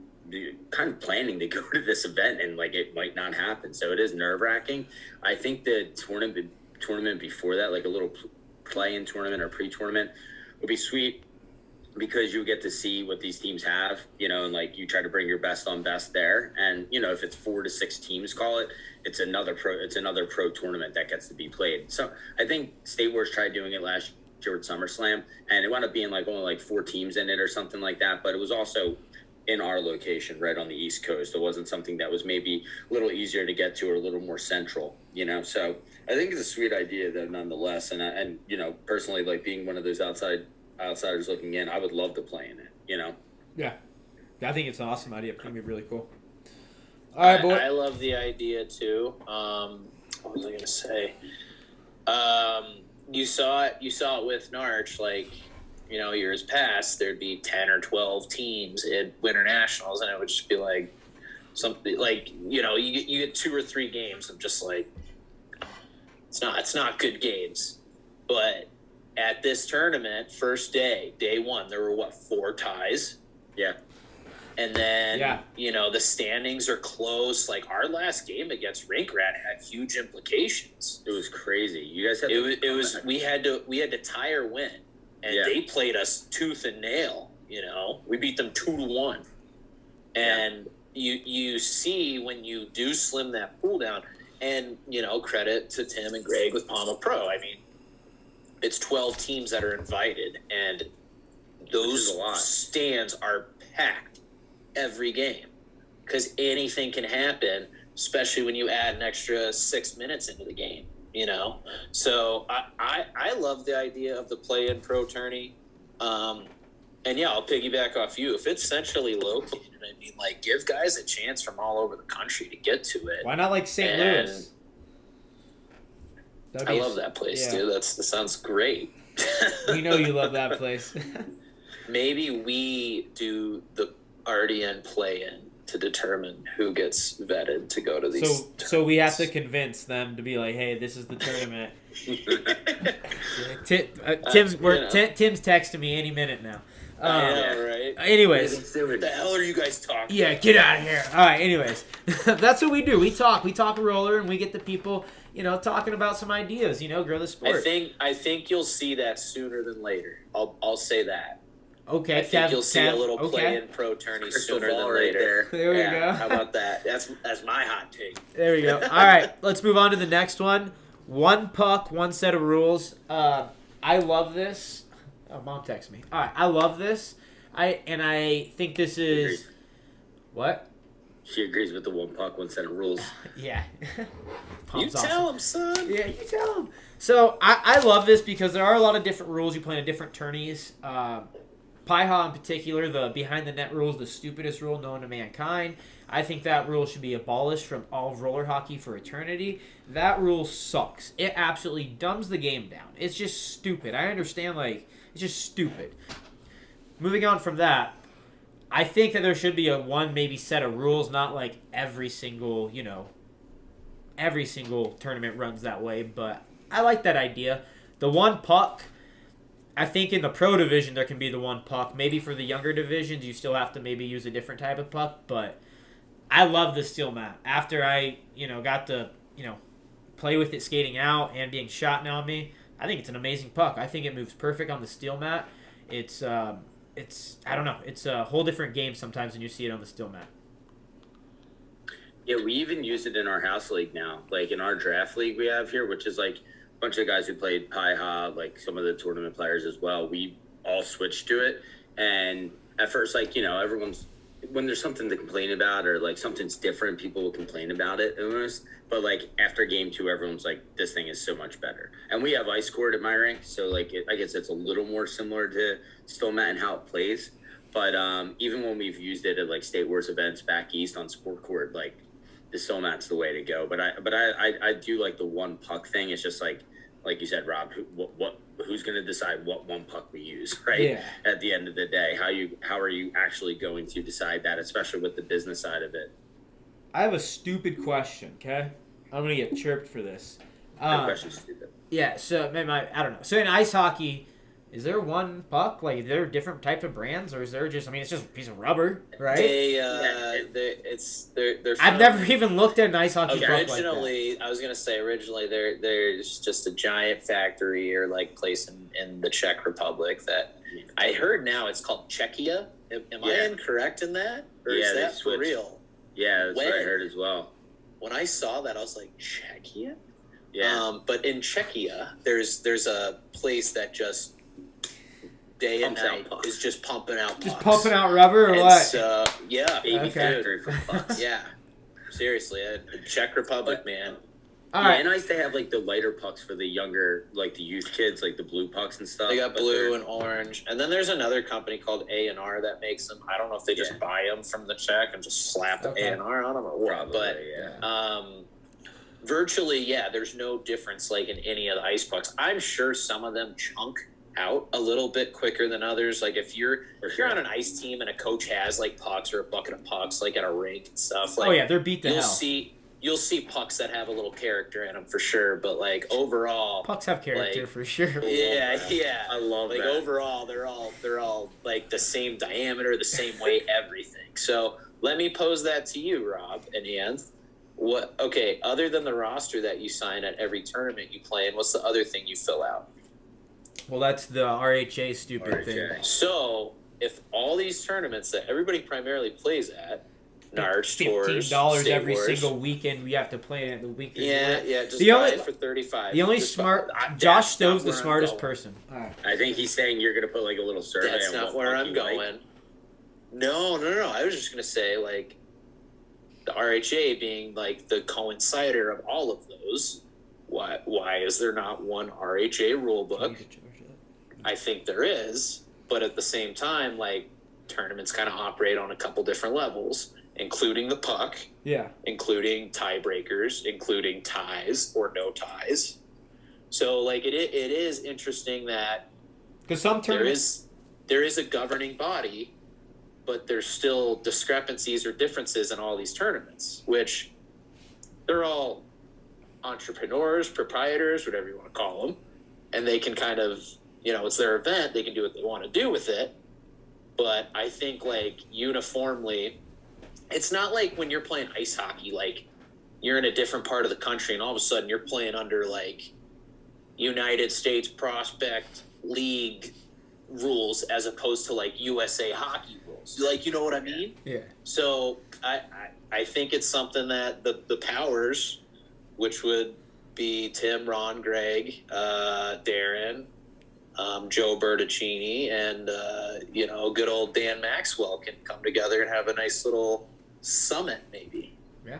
kind of planning to go to this event and, like, it might not happen. So it is nerve-wracking. I think the tournament before that, like a little play-in tournament or pre-tournament, would be sweet because you get to see what these teams have, and, like, you try to bring your best on best there. And, if it's 4 to 6 teams, call it, it's another pro tournament that gets to be played. So I think State Wars tried doing it last year with SummerSlam, and it wound up being like only like 4 teams in it or something like that. But it was also in our location right on the East Coast. It wasn't something that was maybe a little easier to get to or a little more central, So I think it's a sweet idea though, nonetheless. And personally, like being one of those outsiders looking in, I would love to play in it, Yeah. I think it's an awesome idea. It's going to be really cool. All right, boy. I love the idea too. What was I gonna say? You saw it with NARCH, like, years past, there'd be 10 or 12 teams at Winter Nationals, and it would just be like something like, you get 2 or 3 games of just like It's not good games. But at this tournament, first day 1, there were 4 ties? Yeah. And then, the standings are close. Like, our last game against Rink Rat had huge implications. It was crazy. You guys had we had to tie or win. And they played us tooth and nail, We beat them 2-1. And you see when you do slim that pool down, and, credit to Tim and Greg with Palma Pro. I mean, it's 12 teams that are invited, and those stands are packed every game because anything can happen, especially when you add an extra 6 minutes into the game, So I love the idea of the play-in pro tourney. And I'll piggyback off you. If it's centrally located, I mean, give guys a chance from all over the country to get to it. Why not St. Louis? I love that place, dude. That sounds great. We know you love that place. Maybe we do the RDN play-in to determine who gets vetted to go to these. So we have to convince them to be like, hey, this is the tournament. Tim's texting me any minute now. Right? Anyways. What the hell are you guys talking about? Get out of here. All right, anyways. That's what we do. We talk roller, and we get the people, talking about some ideas, grow the sport. I think you'll see that sooner than later. I'll say that. Okay, I think you'll see a little play-in pro tourney sooner than later. There we go. How about that? That's my hot take. There we go. All right, let's move on to the next one. 1 puck, 1 set of rules. I love this. Oh, Mom texted me. All right, I love this. I think this is what? She agrees with the 1 puck, 1 set of rules. Yeah. You tell him, son. Yeah, you tell him. So I love this because there are a lot of different rules. You play in different tourneys. Paiha in particular, the behind the net rule is the stupidest rule known to mankind. I think that rule should be abolished from all of roller hockey for eternity. That rule sucks. It absolutely dumbs the game down. It's just stupid. I understand, it's just stupid. Moving on from that, I think that there should be a one maybe set of rules, not like every single tournament runs that way, but I like that idea. The 1 puck, I think in the pro division there can be the 1 puck. Maybe for the younger divisions you still have to maybe use a different type of puck, but I love the steel mat. After I, got to, play with it skating out and being shot on me, I think it's an amazing puck. I think it moves perfect on the steel mat. It's I don't know. It's a whole different game sometimes when you see it on the steel mat. Yeah, we even use it in our house league now. In our draft league we have here, which is a bunch of guys who played Paiha, some of the tournament players as well. We all switched to it. And at first, everyone's, when there's something to complain about or something's different, people will complain about it almost. But after game 2, everyone's this thing is so much better. And we have ice court at my rink, so I guess it's a little more similar to steel mat and how it plays. But even when we've used it at State Wars events back east on sport court, the steel mat's the way to go. But I do like the 1 puck thing. It's just like you said, Rob, who's going to decide what 1 puck we use, right? Yeah. At the end of the day, how are you actually going to decide that, especially with the business side of it? I have a stupid question, okay? I'm going to get chirped for this. That question's stupid. Yeah, so maybe I don't know. So in ice hockey, is there 1 puck? Is there different types of brands, or is there just? It's just a piece of rubber, right? I've never even looked at an ice hockey puck like that. Originally, I was gonna say there's just a giant factory or place in the Czech Republic that I heard now it's called Czechia. Am I incorrect in that, or is that for real? Yeah, that's what I heard as well. When I saw that, I was like, Czechia. Yeah. But in Czechia, there's a place that just day and night is just pumping out pucks. Just pumping out rubber or what? Baby factory for pucks. Yeah. Seriously, Czech Republic, man. All right. And I used to have the lighter pucks for the younger, the youth kids, the blue pucks and stuff. They got blue and orange. And then there's another company called A&R that makes them. I don't know if they just buy them from the Czech and just slap A&R on them or what. Probably, but virtually, there's no difference in any of the ice pucks. I'm sure some of them chunk out a little bit quicker than others. If you're on an ice team and a coach has pucks or a bucket of pucks at a rink and stuff, they're beat to hell. you'll see pucks that have a little character in them for sure, but like overall, pucks have character for sure. Yeah, I love like that. overall, they're all like the same diameter, the same weight, everything. So let me pose that to you, Rob and Anth. What? Okay, other than the roster that you sign at every tournament you play in, what's the other thing you fill out? Well, that's the RHA stupid thing. So if all these tournaments that everybody primarily plays at, NARCH tours, $15 every wars. single weekend we have to play it the weekend. Yeah, just buy it for $35. The only Josh Stove's the smartest person. I think he's saying you're going to put like a little survey. That's not where I'm going. Like. No. I was just going to say like the RHA being like the coincider of all of those. Why is there not one RHA rule book? I think there is, but at the same time, like tournaments kind of operate on a couple different levels, including the puck, including tiebreakers, including ties or no ties. So like it is interesting that because some tournaments there is a governing body, but there's still discrepancies or differences in all these tournaments, which they're all entrepreneurs, proprietors, whatever you want to call them, and they can kind of, it's their event, they can do what they want to do with it. But I think like uniformly, it's not like when you're playing ice hockey, like you're in a different part of the country and all of a sudden you're playing under like United States Prospect League rules as opposed to like USA hockey rules. Like, you know what I mean? Yeah. So I think it's something that the powers, which would be Tim, Ron, Greg, Darren, Joe Bertuccini, and good old Dan Maxwell can come together and have a nice little summit, maybe. Yeah.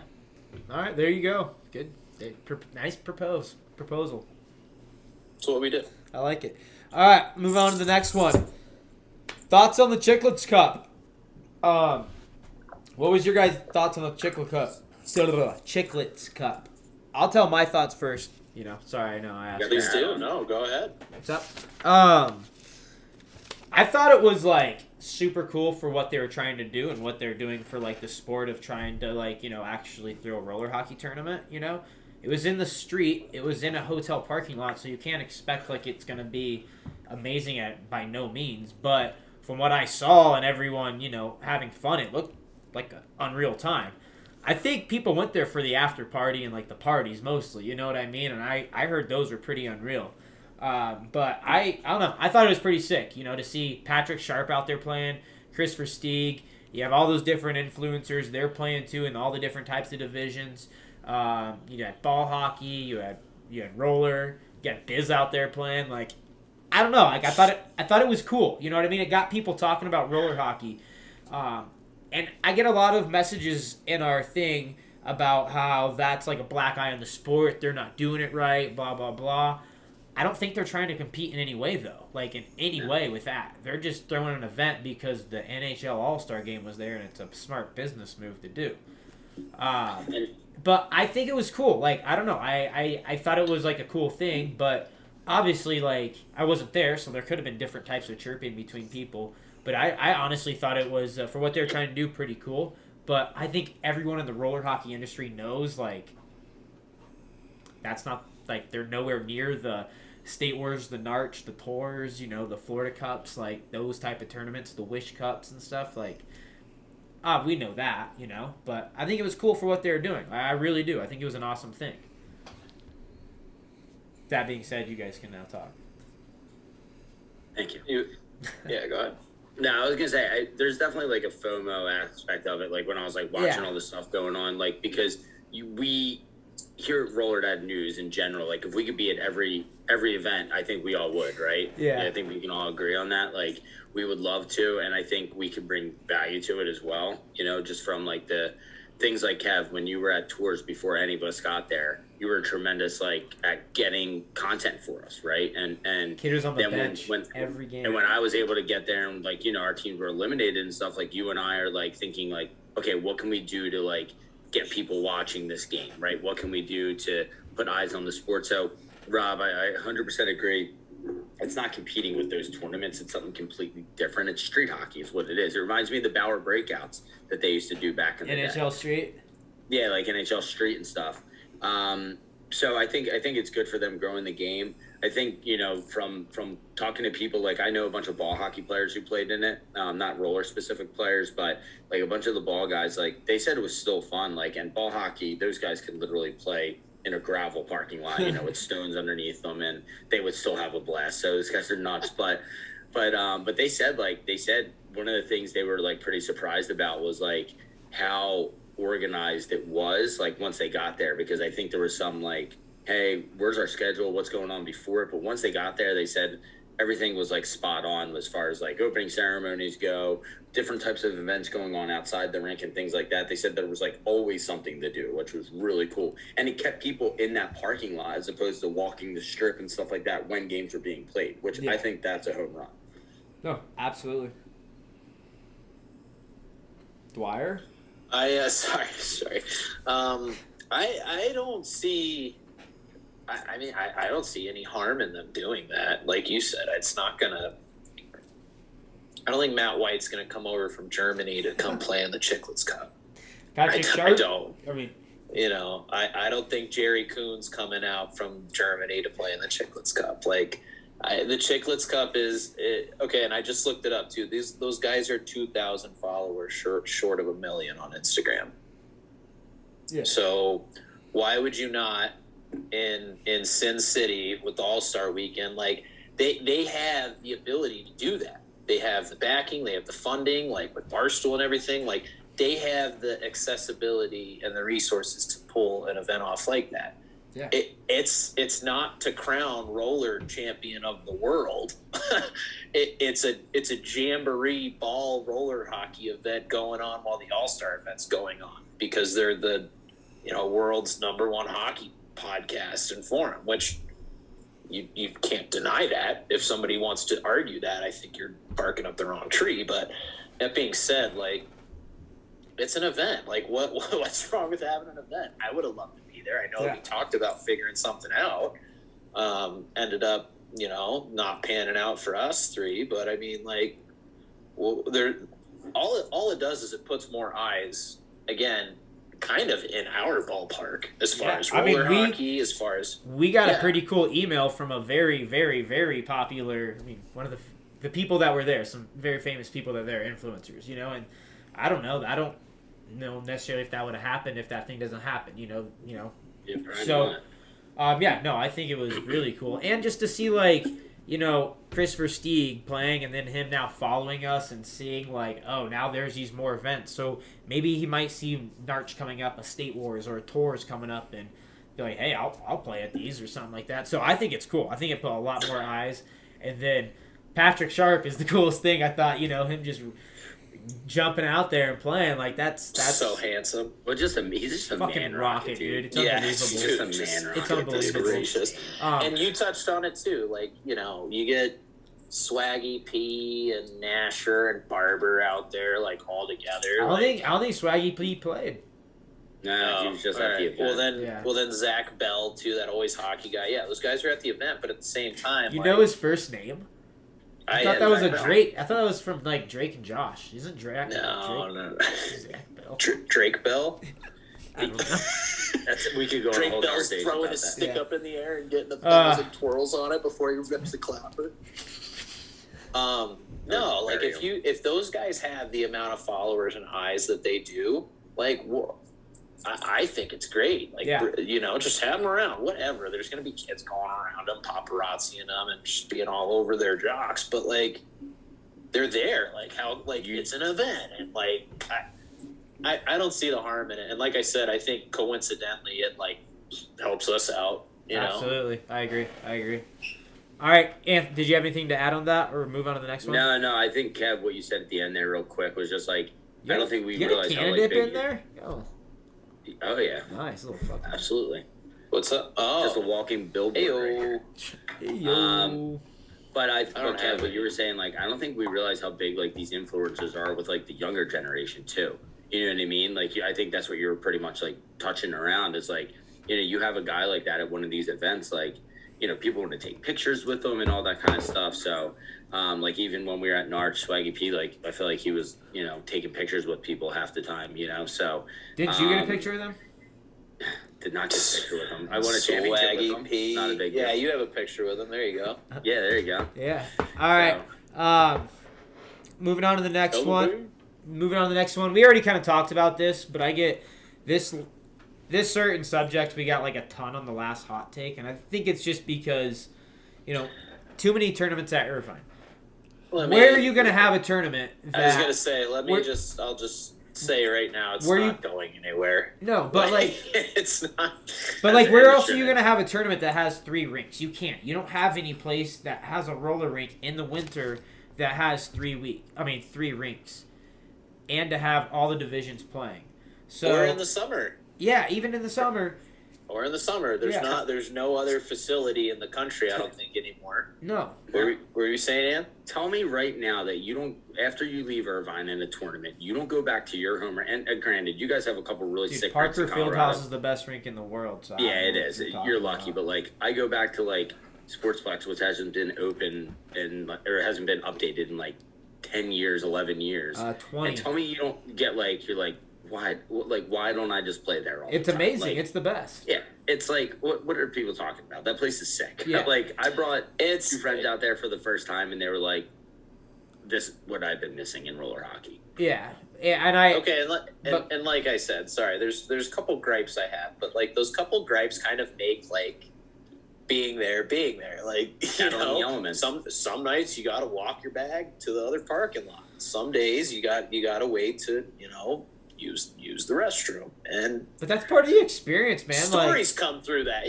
All right, there you go. Good. Nice proposal. That's what we did. I like it. All right, move on to the next one. Thoughts on the Chiclets Cup? What was your guys' thoughts on the Chiclets Cup? I'll tell my thoughts first. Sorry, I know I asked. Please do. No, go ahead. What's up? I thought it was like super cool for what they were trying to do and what they're doing for like the sport of trying to actually throw a roller hockey tournament. It was in the street. It was in a hotel parking lot, so you can't expect like it's gonna be amazing by no means. But from what I saw and everyone having fun, it looked like an unreal time. I think people went there for the after party and like the parties mostly, you know what I mean? And I heard those were pretty unreal. But I don't know. I thought it was pretty sick, to see Patrick Sharp out there playing, Chris Versteeg. You have all those different influencers. They're playing too in all the different types of divisions. You had ball hockey. You had roller. You had Biz out there playing. Like, I don't know. Like I thought it was cool. You know what I mean? It got people talking about roller hockey. And I get a lot of messages in our thing about how that's like a black eye on the sport. They're not doing it right, blah, blah, blah. I don't think they're trying to compete in any way, though. Like, in any way with that. They're just throwing an event because the NHL All-Star Game was there, and it's a smart business move to do. But I think it was cool. Like, I don't know. I thought it was, like, a cool thing, but obviously, like, I wasn't there, so there could have been different types of chirping between people. But I honestly thought it was, for what they were trying to do, pretty cool. But I think everyone in the roller hockey industry knows, like, that's not, like, they're nowhere near the State Wars, the NARCH, the Tours, the Florida Cups, like, those type of tournaments, the Wish Cups and stuff. Like, we know that, But I think it was cool for what they were doing. I really do. I think it was an awesome thing. That being said, you guys can now talk. Thank you. Yeah, go ahead. No, I was gonna say there's definitely like a FOMO aspect of it. Like when I was like watching all this stuff going on, like because we here at Roller Dad News in general, like if we could be at every event, I think we all would, right? Yeah. I think we can all agree on that. Like we would love to, and I think we could bring value to it as well. Just from like the things like Kev, when you were at tours before any of us got there, you were tremendous like at getting content for us, right? And kid was on the bench every game. And when I was able to get there and like our teams were eliminated and stuff, like you and I are like thinking like, okay, what can we do to like get people watching this game, right? What can we do to put eyes on the sport? So Rob, I 100% agree. It's not competing with those tournaments. It's something completely different. It's street hockey is what it is. It reminds me of the Bauer breakouts that they used to do back in the day. NHL Street? Yeah, like NHL Street and stuff. So I think it's good for them growing the game. I think, you know, from talking to people, like I know a bunch of ball hockey players who played in it, not roller specific players, but like a bunch of the ball guys, like they said it was still fun. Like, and ball hockey, those guys could literally play in a gravel parking lot, you know, with stones underneath them, and they would still have a blast. So those guys are nuts. But they said one of the things they were like pretty surprised about was like how organized it was, like once they got there, because I think there was some like, hey, where's our schedule, what's going on before it, but once they got there, they said everything was like spot on as far as like opening ceremonies go, different types of events going on outside the rink and things like that. They said there was like always something to do, which was really cool, and it kept people in that parking lot as opposed to walking the strip and stuff like that when games were being played, which I think that's a home run. No, absolutely. Dwyer? Sorry. I don't see. I mean, I don't see any harm in them doing that. Like you said, it's not gonna. I don't think Matt White's gonna come over from Germany to come play in the Chiclets Cup. I don't. I mean, you know, I don't think Jerry Kuhn's coming out from Germany to play in the Chiclets Cup. Like, the Chiclets Cup is okay, and I just looked it up too. Those guys are 2,000 followers short of 1 million on Instagram. Yeah. So why would you not in Sin City with the All-Star Weekend? Like they have the ability to do that. They have the backing, they have the funding, like with Barstool and everything. Like they have the accessibility and the resources to pull an event off like that. Yeah. It's not to crown roller champion of the world. It's a jamboree ball roller hockey event going on while the All-Star event's going on, because they're the world's #1 hockey podcast and forum, which you can't deny that. If somebody wants to argue that, I think you're barking up the wrong tree. But that being said, like, it's an event. Like, what's wrong with having an event? I would have loved to be there. I know we talked about figuring something out. Ended up, not panning out for us three. But I mean, like, all it does is it puts more eyes, again, kind of in our ballpark as far as roller hockey, as far as we got a pretty cool email from a very, very, very popular. I mean, one of the people that were there, some very famous people that are there, influencers, and I don't know know necessarily if that would have happened if that thing doesn't happen, Yeah, so, I think it was really cool, and just to see like, Chris Versteeg playing and then him now following us and seeing like, oh, now there's these more events. So maybe he might see NARCH coming up, a State Wars or a Tours coming up, and be like, hey, I'll play at these or something like that. So I think it's cool. I think it put a lot more eyes. And then Patrick Sharp is the coolest thing. I thought, him just jumping out there and playing, like that's so handsome. Well, he's just a fucking man rocket, dude. It's unbelievable. It's unbelievable. Gracious. And you touched on it too. Like, you get Swaggy P and Nasher and Barber out there, like, all together. I don't think Swaggy P played. No, he was just at the event. Well then Zach Bell too, that always hockey guy. Yeah, those guys are at the event, but at the same time, know his first name? I thought that was Drake. I thought that was from like Drake and Josh. Isn't Drake? No. Zach Bell. Drake Bell. I don't know. We could go. Drake Bell's throwing his stick up in the air and getting the thumbs and twirls on it before he rips the clapper. No, like if those guys have the amount of followers and eyes that they do, like, I think it's great. Like, just have them around. Whatever. There's going to be kids going around them, paparazziing them, and just being all over their jocks. But, like, they're there. Like, it's an event. And, like, I don't see the harm in it. And like I said, I think coincidentally it, like, helps us out. Absolutely. I agree. All right, Anth, did you have anything to add on that or move on to the next one? No. I think, Kev, what you said at the end there real quick was just, like, I don't think we realized how, like, big in there? Oh, yeah. Nice little fuck. Absolutely. What's up? Oh. Just a walking billboard. Hey-yo. But I don't have what you were saying. Like, I don't think we realize how big, like, these influencers are with, like, the younger generation, too. You know what I mean? Like, I think that's what you were pretty much, like, touching around is, like, you have a guy like that at one of these events, like, people want to take pictures with them and all that kind of stuff. So, like even when we were at NARCH, Swaggy P, like I feel like he was, taking pictures with people half the time, So didn't you get a picture of them? Did not get a picture with him. I won a championship with him. P. Not a big deal. Yeah, you have a picture with him. There you go. Yeah, there you go. Yeah. All right. Moving on to the next one. Moving on to the next one. We already kind of talked about this, but I get this certain subject. We got like a ton on the last hot take, and I think it's just because, too many tournaments at Irvine. Where are you going to have a tournament? I was going to say, I'll just say right now, it's not going anywhere. No, but it's not. But where else are you going to have a tournament that has 3 rinks? You can't. You don't have any place that has a roller rink in the winter that has 3 rinks, and to have all the divisions playing. So, or in the summer. Yeah, even in the summer. Or in the summer. There's no other facility in the country, I don't think, anymore. No. What were you saying, Ann? Tell me right now that you don't, after you leave Irvine in a tournament, you don't go back to your home. And granted, you guys have a couple really sick rinks in Colorado. Colorado. Fieldhouse is the best rink in the world. So yeah, it is. You're lucky. But, I go back to, Sportsplex, which hasn't been open or hasn't been updated in, 10 years, 11 years. 20. And tell me you don't get, you're like, why don't I just play there all the time? It's amazing. It's the best. Yeah. It's what are people talking about? That place is sick. Yeah. I brought 2 friends out there for the first time, and they were like, this is what I've been missing in roller hockey. Yeah. And I... Okay, and like I said, sorry, there's a couple gripes I have, but, those couple gripes kind of make, being there. Some nights you got to walk your bag to the other parking lot. Some days you got to wait to, use the restroom, but that's part of the experience, man. Stories come through that.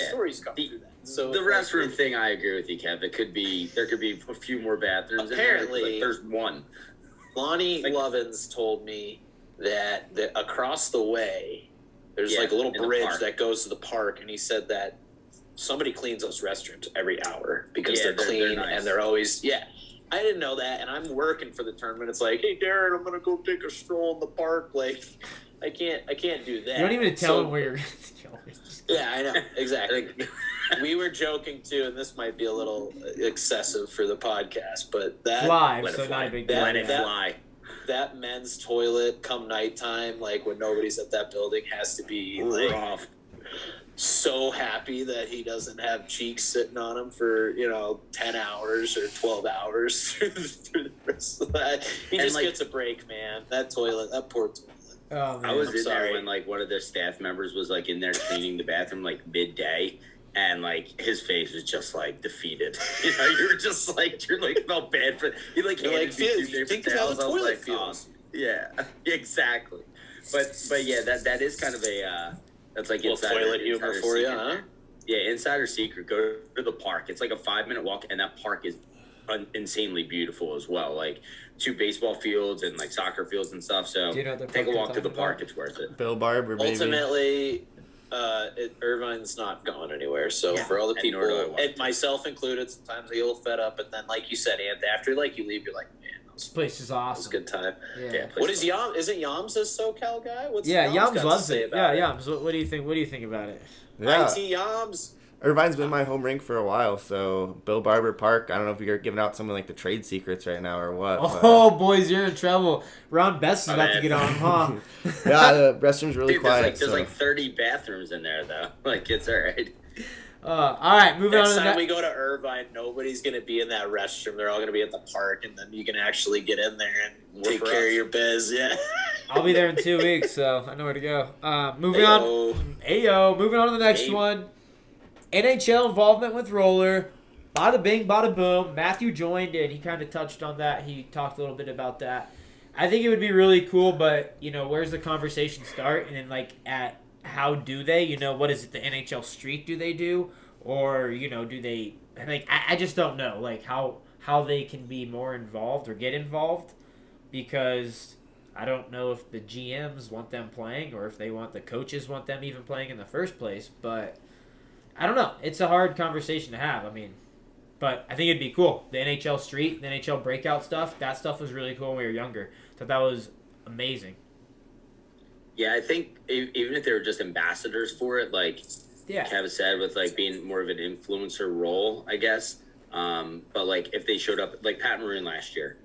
Stories come through that. So the restroom thing, I agree with you, Kev. There could be a few more bathrooms. Apparently, there's one. Lonnie Lovins told me that across the way there's a little bridge that goes to the park, and he said that somebody cleans those restrooms every hour because they're clean, nice. And they're always I didn't know that, and I'm working for the tournament. It's like, hey, Darren, I'm gonna go take a stroll in the park. I can't do that. You don't even tell them where you're. Yeah, I know exactly. We were joking too, and this might be a little excessive for the podcast, but that men's toilet come nighttime, when nobody's at that building, has to be rough. So happy that he doesn't have cheeks sitting on him for 10 hours or 12 hours through the rest of that. He just gets a break, man. That poor toilet. Oh, man. I was in there when one of the staff members was in there cleaning the bathroom midday, and his face was just defeated. You were just you felt bad for you think of how the toilet feels. Yeah, exactly. But yeah, that is kind of a. That's toilet humor for you, huh? Yeah, insider secret. Go to the park. It's a 5-minute walk, and that park is insanely beautiful as well. 2 baseball fields and soccer fields and stuff. So take a walk to the park. It's worth it. Bill Barber, baby. Ultimately, Irvine's not going anywhere. So for all the people, and myself included, sometimes I get a little fed up. And then, like you said, after you leave, you're like, man. This place is awesome. It's a good time. Yeah. What is Yams? Isn't Yams a SoCal guy? Yams loves it. Yeah, Yams. What do you think? What do you think about it? Yeah. IT Yams. Irvine's been my home rink for a while, so Bill Barber Park. I don't know if you're giving out some of the trade secrets right now or what. Oh, boys, you're in trouble. Ron Best is about to get on, huh? Yeah, the restroom's really quiet. There's 30 bathrooms in there though. It's all right. All right, moving on to the next time we go to Irvine, nobody's going to be in that restroom. They're all going to be at the park, and then you can actually get in there and take care of your biz. Yeah. I'll be there in 2 weeks, so I know where to go. Moving on to the next one. NHL involvement with roller. Bada bing, bada boom. Matthew joined in. He kind of touched on that. He talked a little bit about that. I think it would be really cool, but, where's the conversation start? And then, at how do they? What is it, the NHL streak do they do? Or, do they... I just don't know, how they can be more involved or get involved. Because I don't know if the GMs want them playing or if the coaches want them even playing in the first place. But I don't know. It's a hard conversation to have. But I think it'd be cool. The NHL street, the NHL breakout stuff, that stuff was really cool when we were younger. Thought that was amazing. Yeah, I think even if they were just ambassadors for it, Kev said, with like being more of an influencer role, I guess. But like if they showed up, like Pat Maroon last year,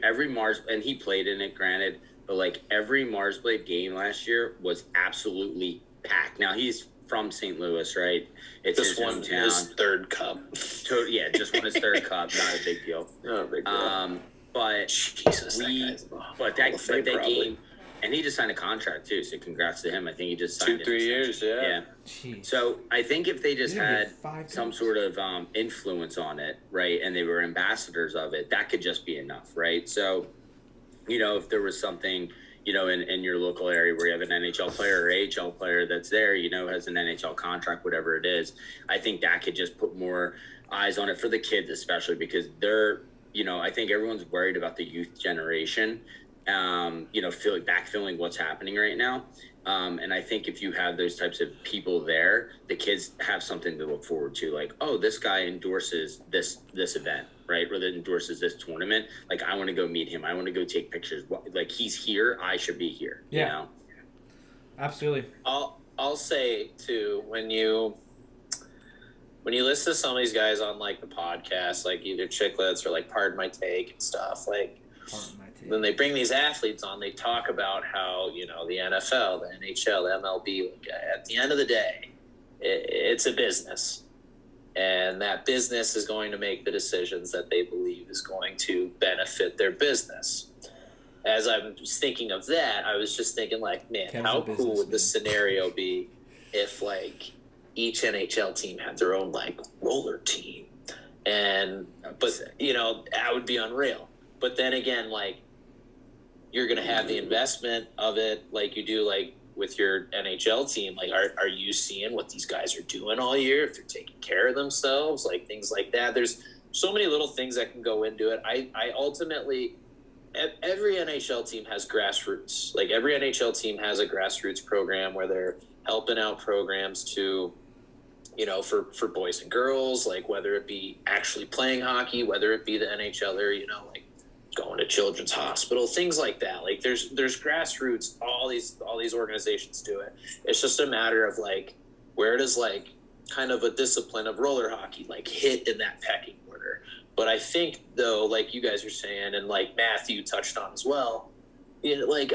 every Mars, and he played in it, granted, but like every Mars Blade game last year was absolutely packed. Now he's from St. Louis, right? It's just won his third cup. Just won his third cup. Not a big deal. Not a big deal. But Jesus, that game, and he just signed a contract too. So congrats to him. I think he just signed 2-3 years. Yeah. Jeez. So I think if they just had some sort of influence on it, right, and they were ambassadors of it, that could just be enough, right? So, if there was something, in your local area where you have an NHL player or AHL player that's there, has an NHL contract, whatever it is, I think that could just put more eyes on it for the kids, especially because they're, I think everyone's worried about the youth generation, backfilling what's happening right now. And I think if you have those types of people there, the kids have something to look forward to. Like, oh, this guy endorses this event, right? Or that endorses this tournament. Like, I want to go meet him. I want to go take pictures. Like, he's here. I should be here. Yeah. Absolutely. I'll say too, when you listen to some of these guys on like the podcast, like either Chiclets or like Pardon My Take and stuff, like when they bring these athletes on, they talk about how, the NFL, the NHL, the MLB, like, at the end of the day, it's a business. And that business is going to make the decisions that they believe is going to benefit their business. As I was thinking of that, I was just thinking like, man, how cool would the scenario be if like each NHL team had their own like roller team? That would be unreal. But then again, like, you're going to have the investment of it like you do like with your NHL team. Like, are you seeing what these guys are doing all year? If they're taking care of themselves, like things like that. There's so many little things that can go into it. I ultimately, every NHL team has grassroots. Like, every NHL team has a grassroots program where they're helping out programs to, for boys and girls, like whether it be actually playing hockey, whether it be the NHL or, like going to Children's Hospital, things like that. Like there's grassroots, all these organizations do it. It's just a matter of like, where does like kind of a discipline of roller hockey like hit in that pecking order? But I think though, like you guys are saying, and like Matthew touched on as well, like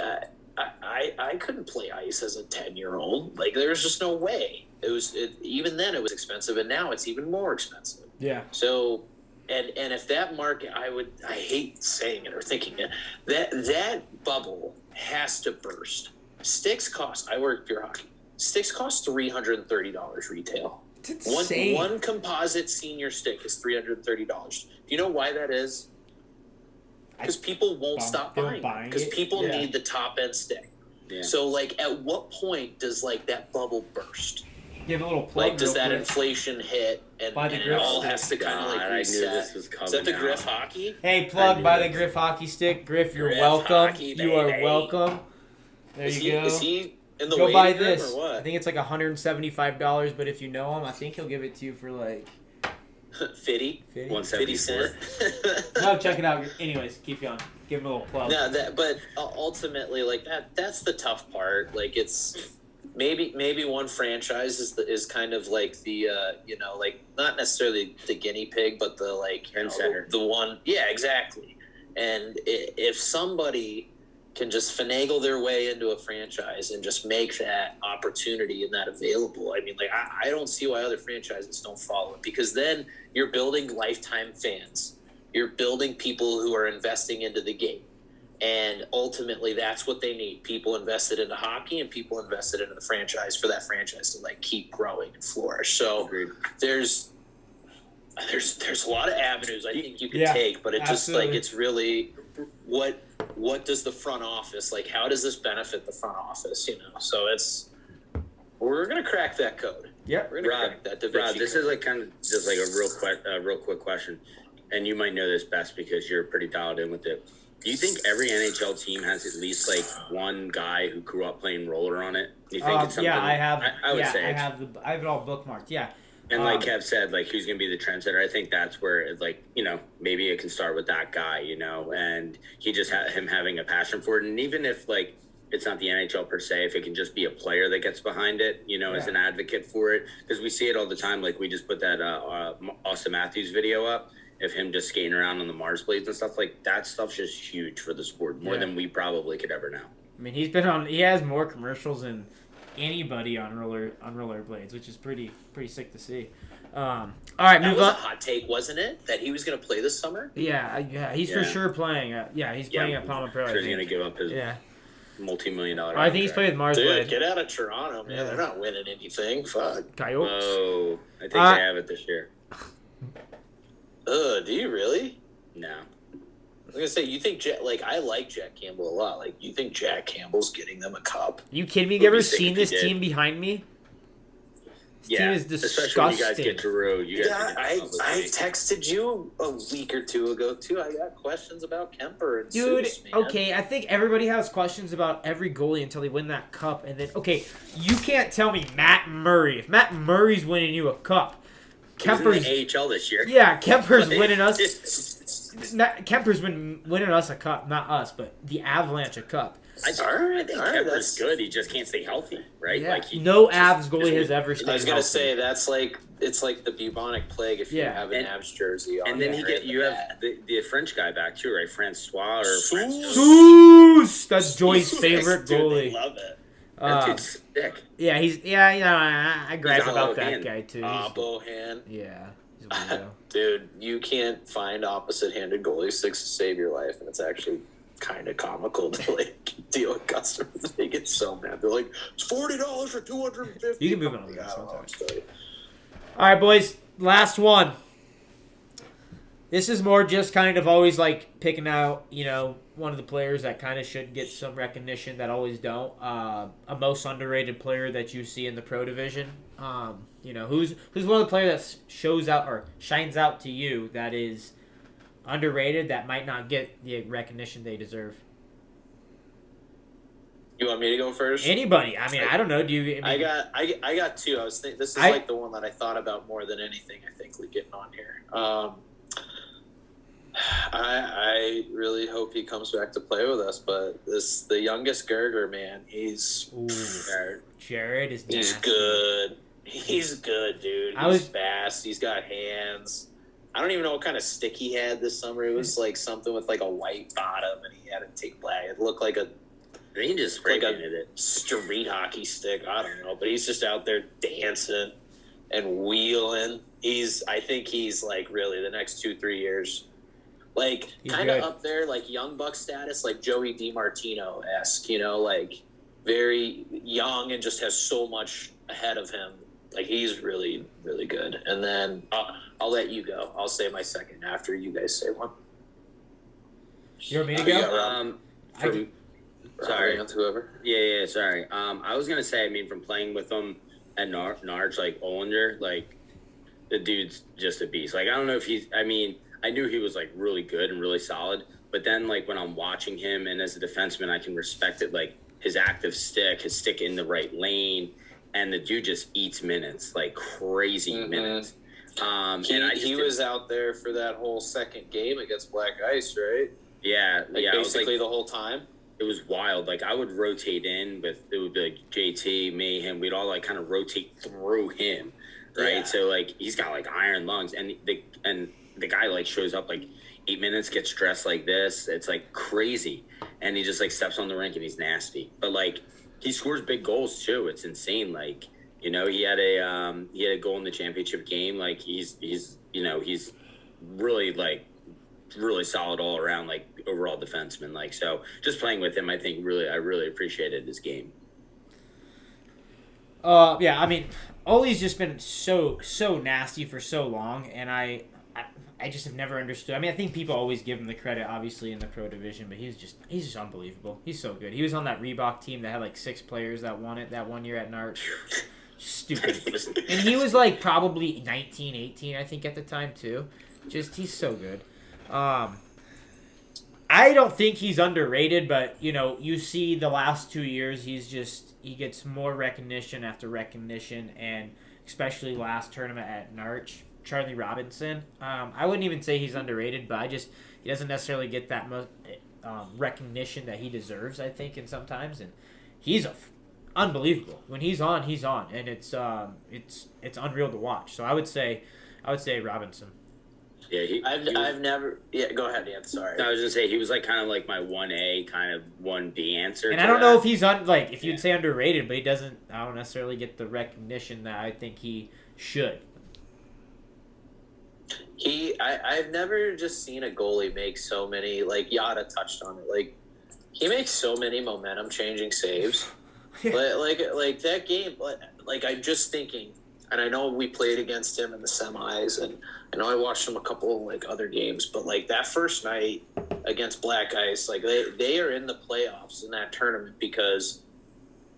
I couldn't play ice as a 10-year-old. Like there was just no way. Even then it was expensive, and now it's even more expensive. Yeah. So, and if that market, I hate saying it or thinking it, that bubble has to burst. Sticks cost, I work pure hockey. Sticks cost $330 retail. It's insane. One composite senior stick is $330. Do you know why that is? Because people won't stop buying. Because people need the top end stick. Yeah. So, like, at what point does like that bubble burst? Give a little plug. Like, does that inflation hit and it all has to kind of like reset? I knew this was coming. Is that the Griff hockey? Hey, plug by the Griff hockey stick. Griff, you're welcome. Hockey, you are welcome. There you go. Is he in the go buy this. Or what? I think it's like $175, but if you know him, I think he'll give it to you for like 50 cents. No, check it out. Anyways, keep going. Give him a little plug. No, but ultimately, like that's the tough part. Like it's. Maybe one franchise is kind of like the like not necessarily the guinea pig, but the like the one. Yeah, exactly. And if somebody can just finagle their way into a franchise and just make that opportunity and that available, I mean, like I don't see why other franchises don't follow it, because then you're building lifetime fans. You're building people who are investing into the game. And ultimately, that's what they need. People invested into hockey and people invested into the franchise for that franchise to like keep growing and flourish. So there's a lot of avenues I think you can take, but it just like it's really what does the front office, like how does this benefit the front office? So we're gonna crack that code. Yeah, we're gonna crack that Da Vinci Rob, this code. is like kind of just like a real quick question, and you might know this best because you're pretty dialed in with it. Do you think every NHL team has at least like one guy who grew up playing roller on it? Do you think it's something? Yeah, I have. I would say I have it all bookmarked. Yeah. And like Kev said, like who's going to be the trendsetter? I think that's where it's like, maybe it can start with that guy, and he just him having a passion for it. And even if it's not the NHL per se, if it can just be a player that gets behind it, as an advocate for it. Because we see it all the time. Like, we just put that Austin Matthews video up of him just skating around on the Mars blades and stuff. Like, that stuff's just huge for the sport, more than we probably could ever know. I mean, he has more commercials than anybody on roller blades, which is pretty sick to see. All right, move on. That was a hot take, wasn't it? That he was going to play this summer? Yeah, he's for sure playing. He's playing at Palmer Pro. Sure, he's going to give up his multi-million-dollar. I think he's playing with Mars Blade. Get out of Toronto, man. Yeah. They're not winning anything. Fuck. Coyotes. Oh, I think they have it this year. Do you really? No. I was going to say, you think I like Jack Campbell a lot. Like, you think Jack Campbell's getting them a cup? You kidding me? You ever seen this team behind me? This team is disgusting. Especially when you guys get Drew. I texted you a week or two ago, too. I got questions about Kemper and Seuss, man. Okay, I think everybody has questions about every goalie until they win that cup. And then, you can't tell me Matt Murray. If Matt Murray's winning you a cup, Kemper's in the AHL this year. Yeah, Kemper's winning us. Kemper's been winning us a cup, not us, but the Avalanche a cup. I think Kemper's good. He just can't stay healthy, right? Yeah. No Avs goalie has ever stayed healthy. I was gonna say it's like the bubonic plague if you have an Avs jersey on. And then you have the French guy back too, right? Francois or Seuss. That's Joy's favorite goalie. Dude, they love it. That dude's sick. Yeah, I gripe about that guy too. Bohan. Yeah. He's a weirdo. Dude, you can't find opposite-handed goalie sticks to save your life, and it's actually kind of comical to deal with customers. They get so mad. They're like, it's $40 for $250. You can move on to that sometimes. All right, boys. Last one. This is more just kind of always picking out, one of the players that kind of should get some recognition that always don't. A most underrated player that you see in the pro division. Who's one of the players that shows out or shines out to you that is underrated that might not get the recognition they deserve? You want me to go first? Anybody. I mean, I don't know. Do you? I got two. I was thinking this is the one that I thought about more than anything. I think we getting on here. I really hope he comes back to play with us. But the youngest Gerger, man, he's Jared is nasty. He's good. He's good, dude. He's fast. He's got hands. I don't even know what kind of stick he had this summer. It was something with a white bottom, and he had to take black. It looked like he just spray painted it. Street hockey stick. I don't know, but he's just out there dancing and wheeling. I think he's really the next 2-3 years, kind of up there, young buck status, Joey DiMartino-esque. Very young and just has so much ahead of him. He's really, really good. And then I'll let you go. I'll say my second after you guys say one. You want me to go? Sorry. Whoever. Yeah, sorry. I was going to say, from playing with him at NARCH, Olinger, the dude's just a beast. I don't know if I knew he was, really good and really solid. But then, when I'm watching him and as a defenseman, I can respect it, his active stick, his stick in the right lane. And the dude just eats minutes, crazy minutes. He was out there for that whole second game against Black Ice, right? Yeah. Basically the whole time. It was wild. I would rotate in with, it would be JT, me, him. We'd all kind of rotate through him, right? Yeah. So he's got iron lungs, and the guy shows up 8 minutes, gets dressed like this. It's crazy, and he just steps on the rink and he's nasty. But he scores big goals too. It's insane. He had a goal in the championship game. He's really really solid all around overall defenseman. So just playing with him, I really appreciated his game. Ollie's just been so nasty for so long, and I just have never understood. I think people always give him the credit, obviously, in the pro division, but he's just unbelievable. He's so good. He was on that Reebok team that had 6 players that won it that one year at NARCH. Stupid. And he was probably 19, 18, I think, at the time too. He's so good. I don't think he's underrated, but you see the last 2 years, he gets more recognition after recognition, and especially last tournament at NARCH. Charlie Robinson. I wouldn't even say he's underrated, but he doesn't necessarily get that recognition that he deserves, I think, in sometimes. And he's unbelievable. When he's on, and it's unreal to watch. So I would say Robinson. Yeah, I've never. Yeah, go ahead, Ian. Sorry. I was gonna say he was like kind of like my 1A, kind of 1B answer. And I don't know if he's if you'd say underrated, but he doesn't. I don't necessarily get the recognition that I think he should. I've never just seen a goalie make so many. Like Yada touched on it. Like he makes so many momentum changing saves. like that game. Like I'm just thinking. And I know we played against him in the semis, and I know I watched him a couple like other games, but like that first night against Black Ice, like they are in the playoffs in that tournament because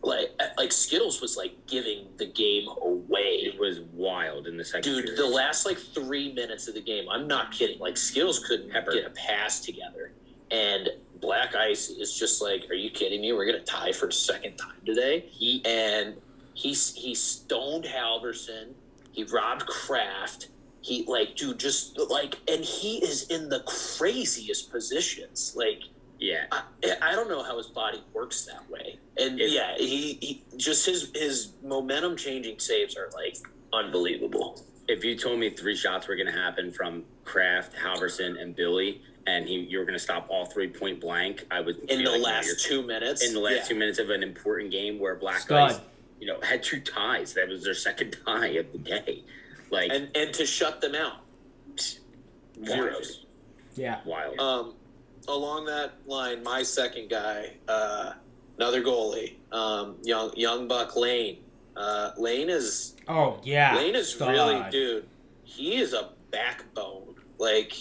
like Skittles was like giving the game away. It was wild in the second period. The last like 3 minutes of the game, I'm not kidding. Like Skittles couldn't get a pass together, and Black Ice is just like, are you kidding me? We're gonna tie for a second time today. He stoned Halverson. He robbed Kraft. He and he is in the craziest positions. Like, yeah, I don't know how his body works that way. And he just his momentum changing saves are like unbelievable. If you told me 3 shots were going to happen from Kraft, Halverson, and Billy, and you were going to stop all 3 point blank, I would in the last 2 minutes. In the last 2 minutes of an important game where Black Ice, had 2 ties. That was their second tie of the day. Like and to shut them out. Zeros. Yeah. Wild. Along that line, my second guy, another goalie, young buck Lane. Lane is Stud. really, dude. He is a backbone. Like,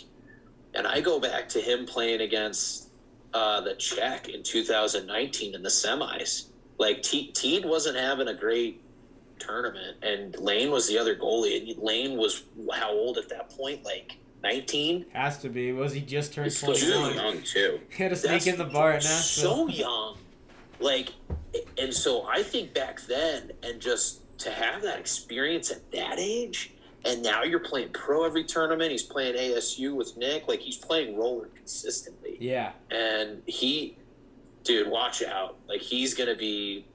and I go back to him playing against the Czech in 2019 in the semis. Like Teed wasn't having a great tournament, and Lane was the other goalie. And Lane was how old at that point? Like 19? Has to be. Was he just turned He's still 21? young too. He had to sneak in the bar at Nashville. So young. Like, and so I think back then, and just to have that experience at that age, and now you're playing pro every tournament. He's playing ASU with Nick. Like, he's playing roller consistently. Yeah. And dude, watch out. Like, he's going to be,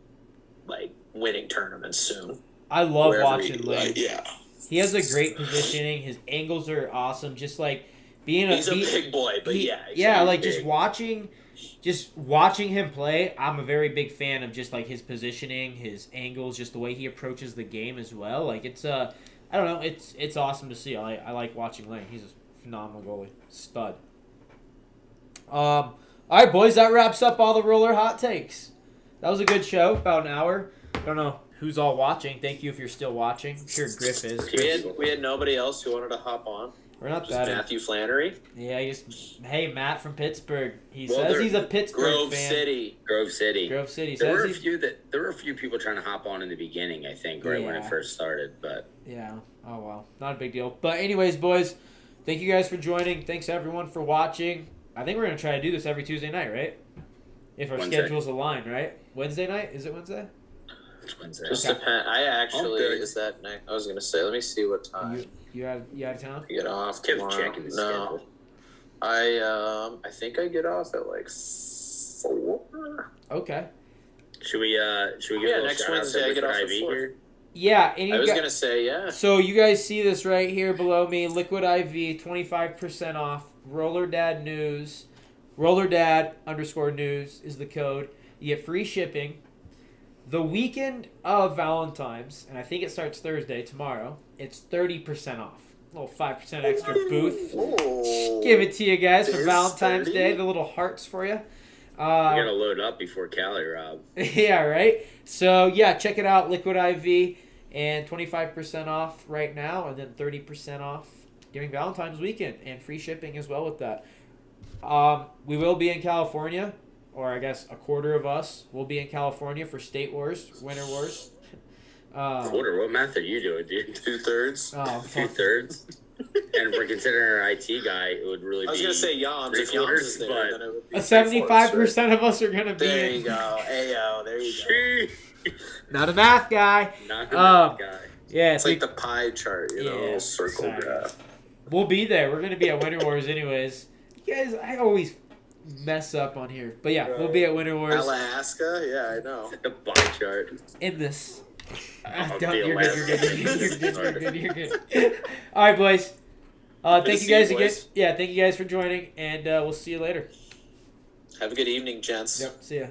like, winning tournaments soon. I love watching Lane. Yeah. He has a great positioning. His angles are awesome. Just like he's a big boy, but just watching him play, I'm a very big fan of just like his positioning, his angles, just the way he approaches the game as well. Like it's I don't know, it's awesome to see. I like watching Lane. He's a phenomenal goalie, stud. All right, boys, that wraps up all the roller hot takes. That was a good show, about an hour. I don't know who's all watching. Thank you if you're still watching. I'm sure Griff is. We had nobody else who wanted to hop on. We're not just that. Matthew Flannery. Yeah, hey, Matt from Pittsburgh. He says he's a Pittsburgh fan. Grove City. There were a few people trying to hop on in the beginning, I think, when it first started. But yeah. Oh well, not a big deal. But anyways, boys, thank you guys for joining. Thanks everyone for watching. I think we're gonna try to do this every Tuesday night, right? If our schedules align, right? Wednesday night? Is it Wednesday? It's Wednesday. Just depend. I actually is that night. I was gonna say. Let me see what time. You out of town? I get off tomorrow. Checking the schedule. I think I get off at like 4. Okay. Should we get next Wednesday I get off at 4. Here? Yeah, and I was gonna say yeah. So you guys see this right here below me, Liquid IV, 25% off. Roller Dad News, RollerDad_news is the code. You get free shipping. The weekend of Valentine's, and I think it starts Thursday, tomorrow, it's 30% off. A little 5% extra booth. Ooh, give it to you guys for Valentine's 30? Day. The little hearts for you. You're going to load up before Cali, Rob. Yeah, right? So, yeah, check it out, Liquid IV, and 25% off right now, and then 30% off during Valentine's weekend, and free shipping as well with that. We will be in California, or I guess a quarter of us will be in California for State Wars, Winter Wars. Quarter? What math are you doing, dude? 2/3? Oh, 2/3? And if we're considering our IT guy, it would really be... I was going to say Yams. If Yams is there, then it would be 75% of us are going to be There you go. Ayo, there you go. Not a math guy. Not a math guy. Yeah, it's like the pie chart, circle graph. We'll be there. We're going to be at Winter Wars anyways. You guys, I always mess up on here. But yeah, we'll be at Winter Wars Alaska? Yeah, I know. The bar chart. in this. You're You're good. All right, boys. Thank you guys again. Boys. Yeah, thank you guys for joining, and we'll see you later. Have a good evening, gents. Yep, see ya.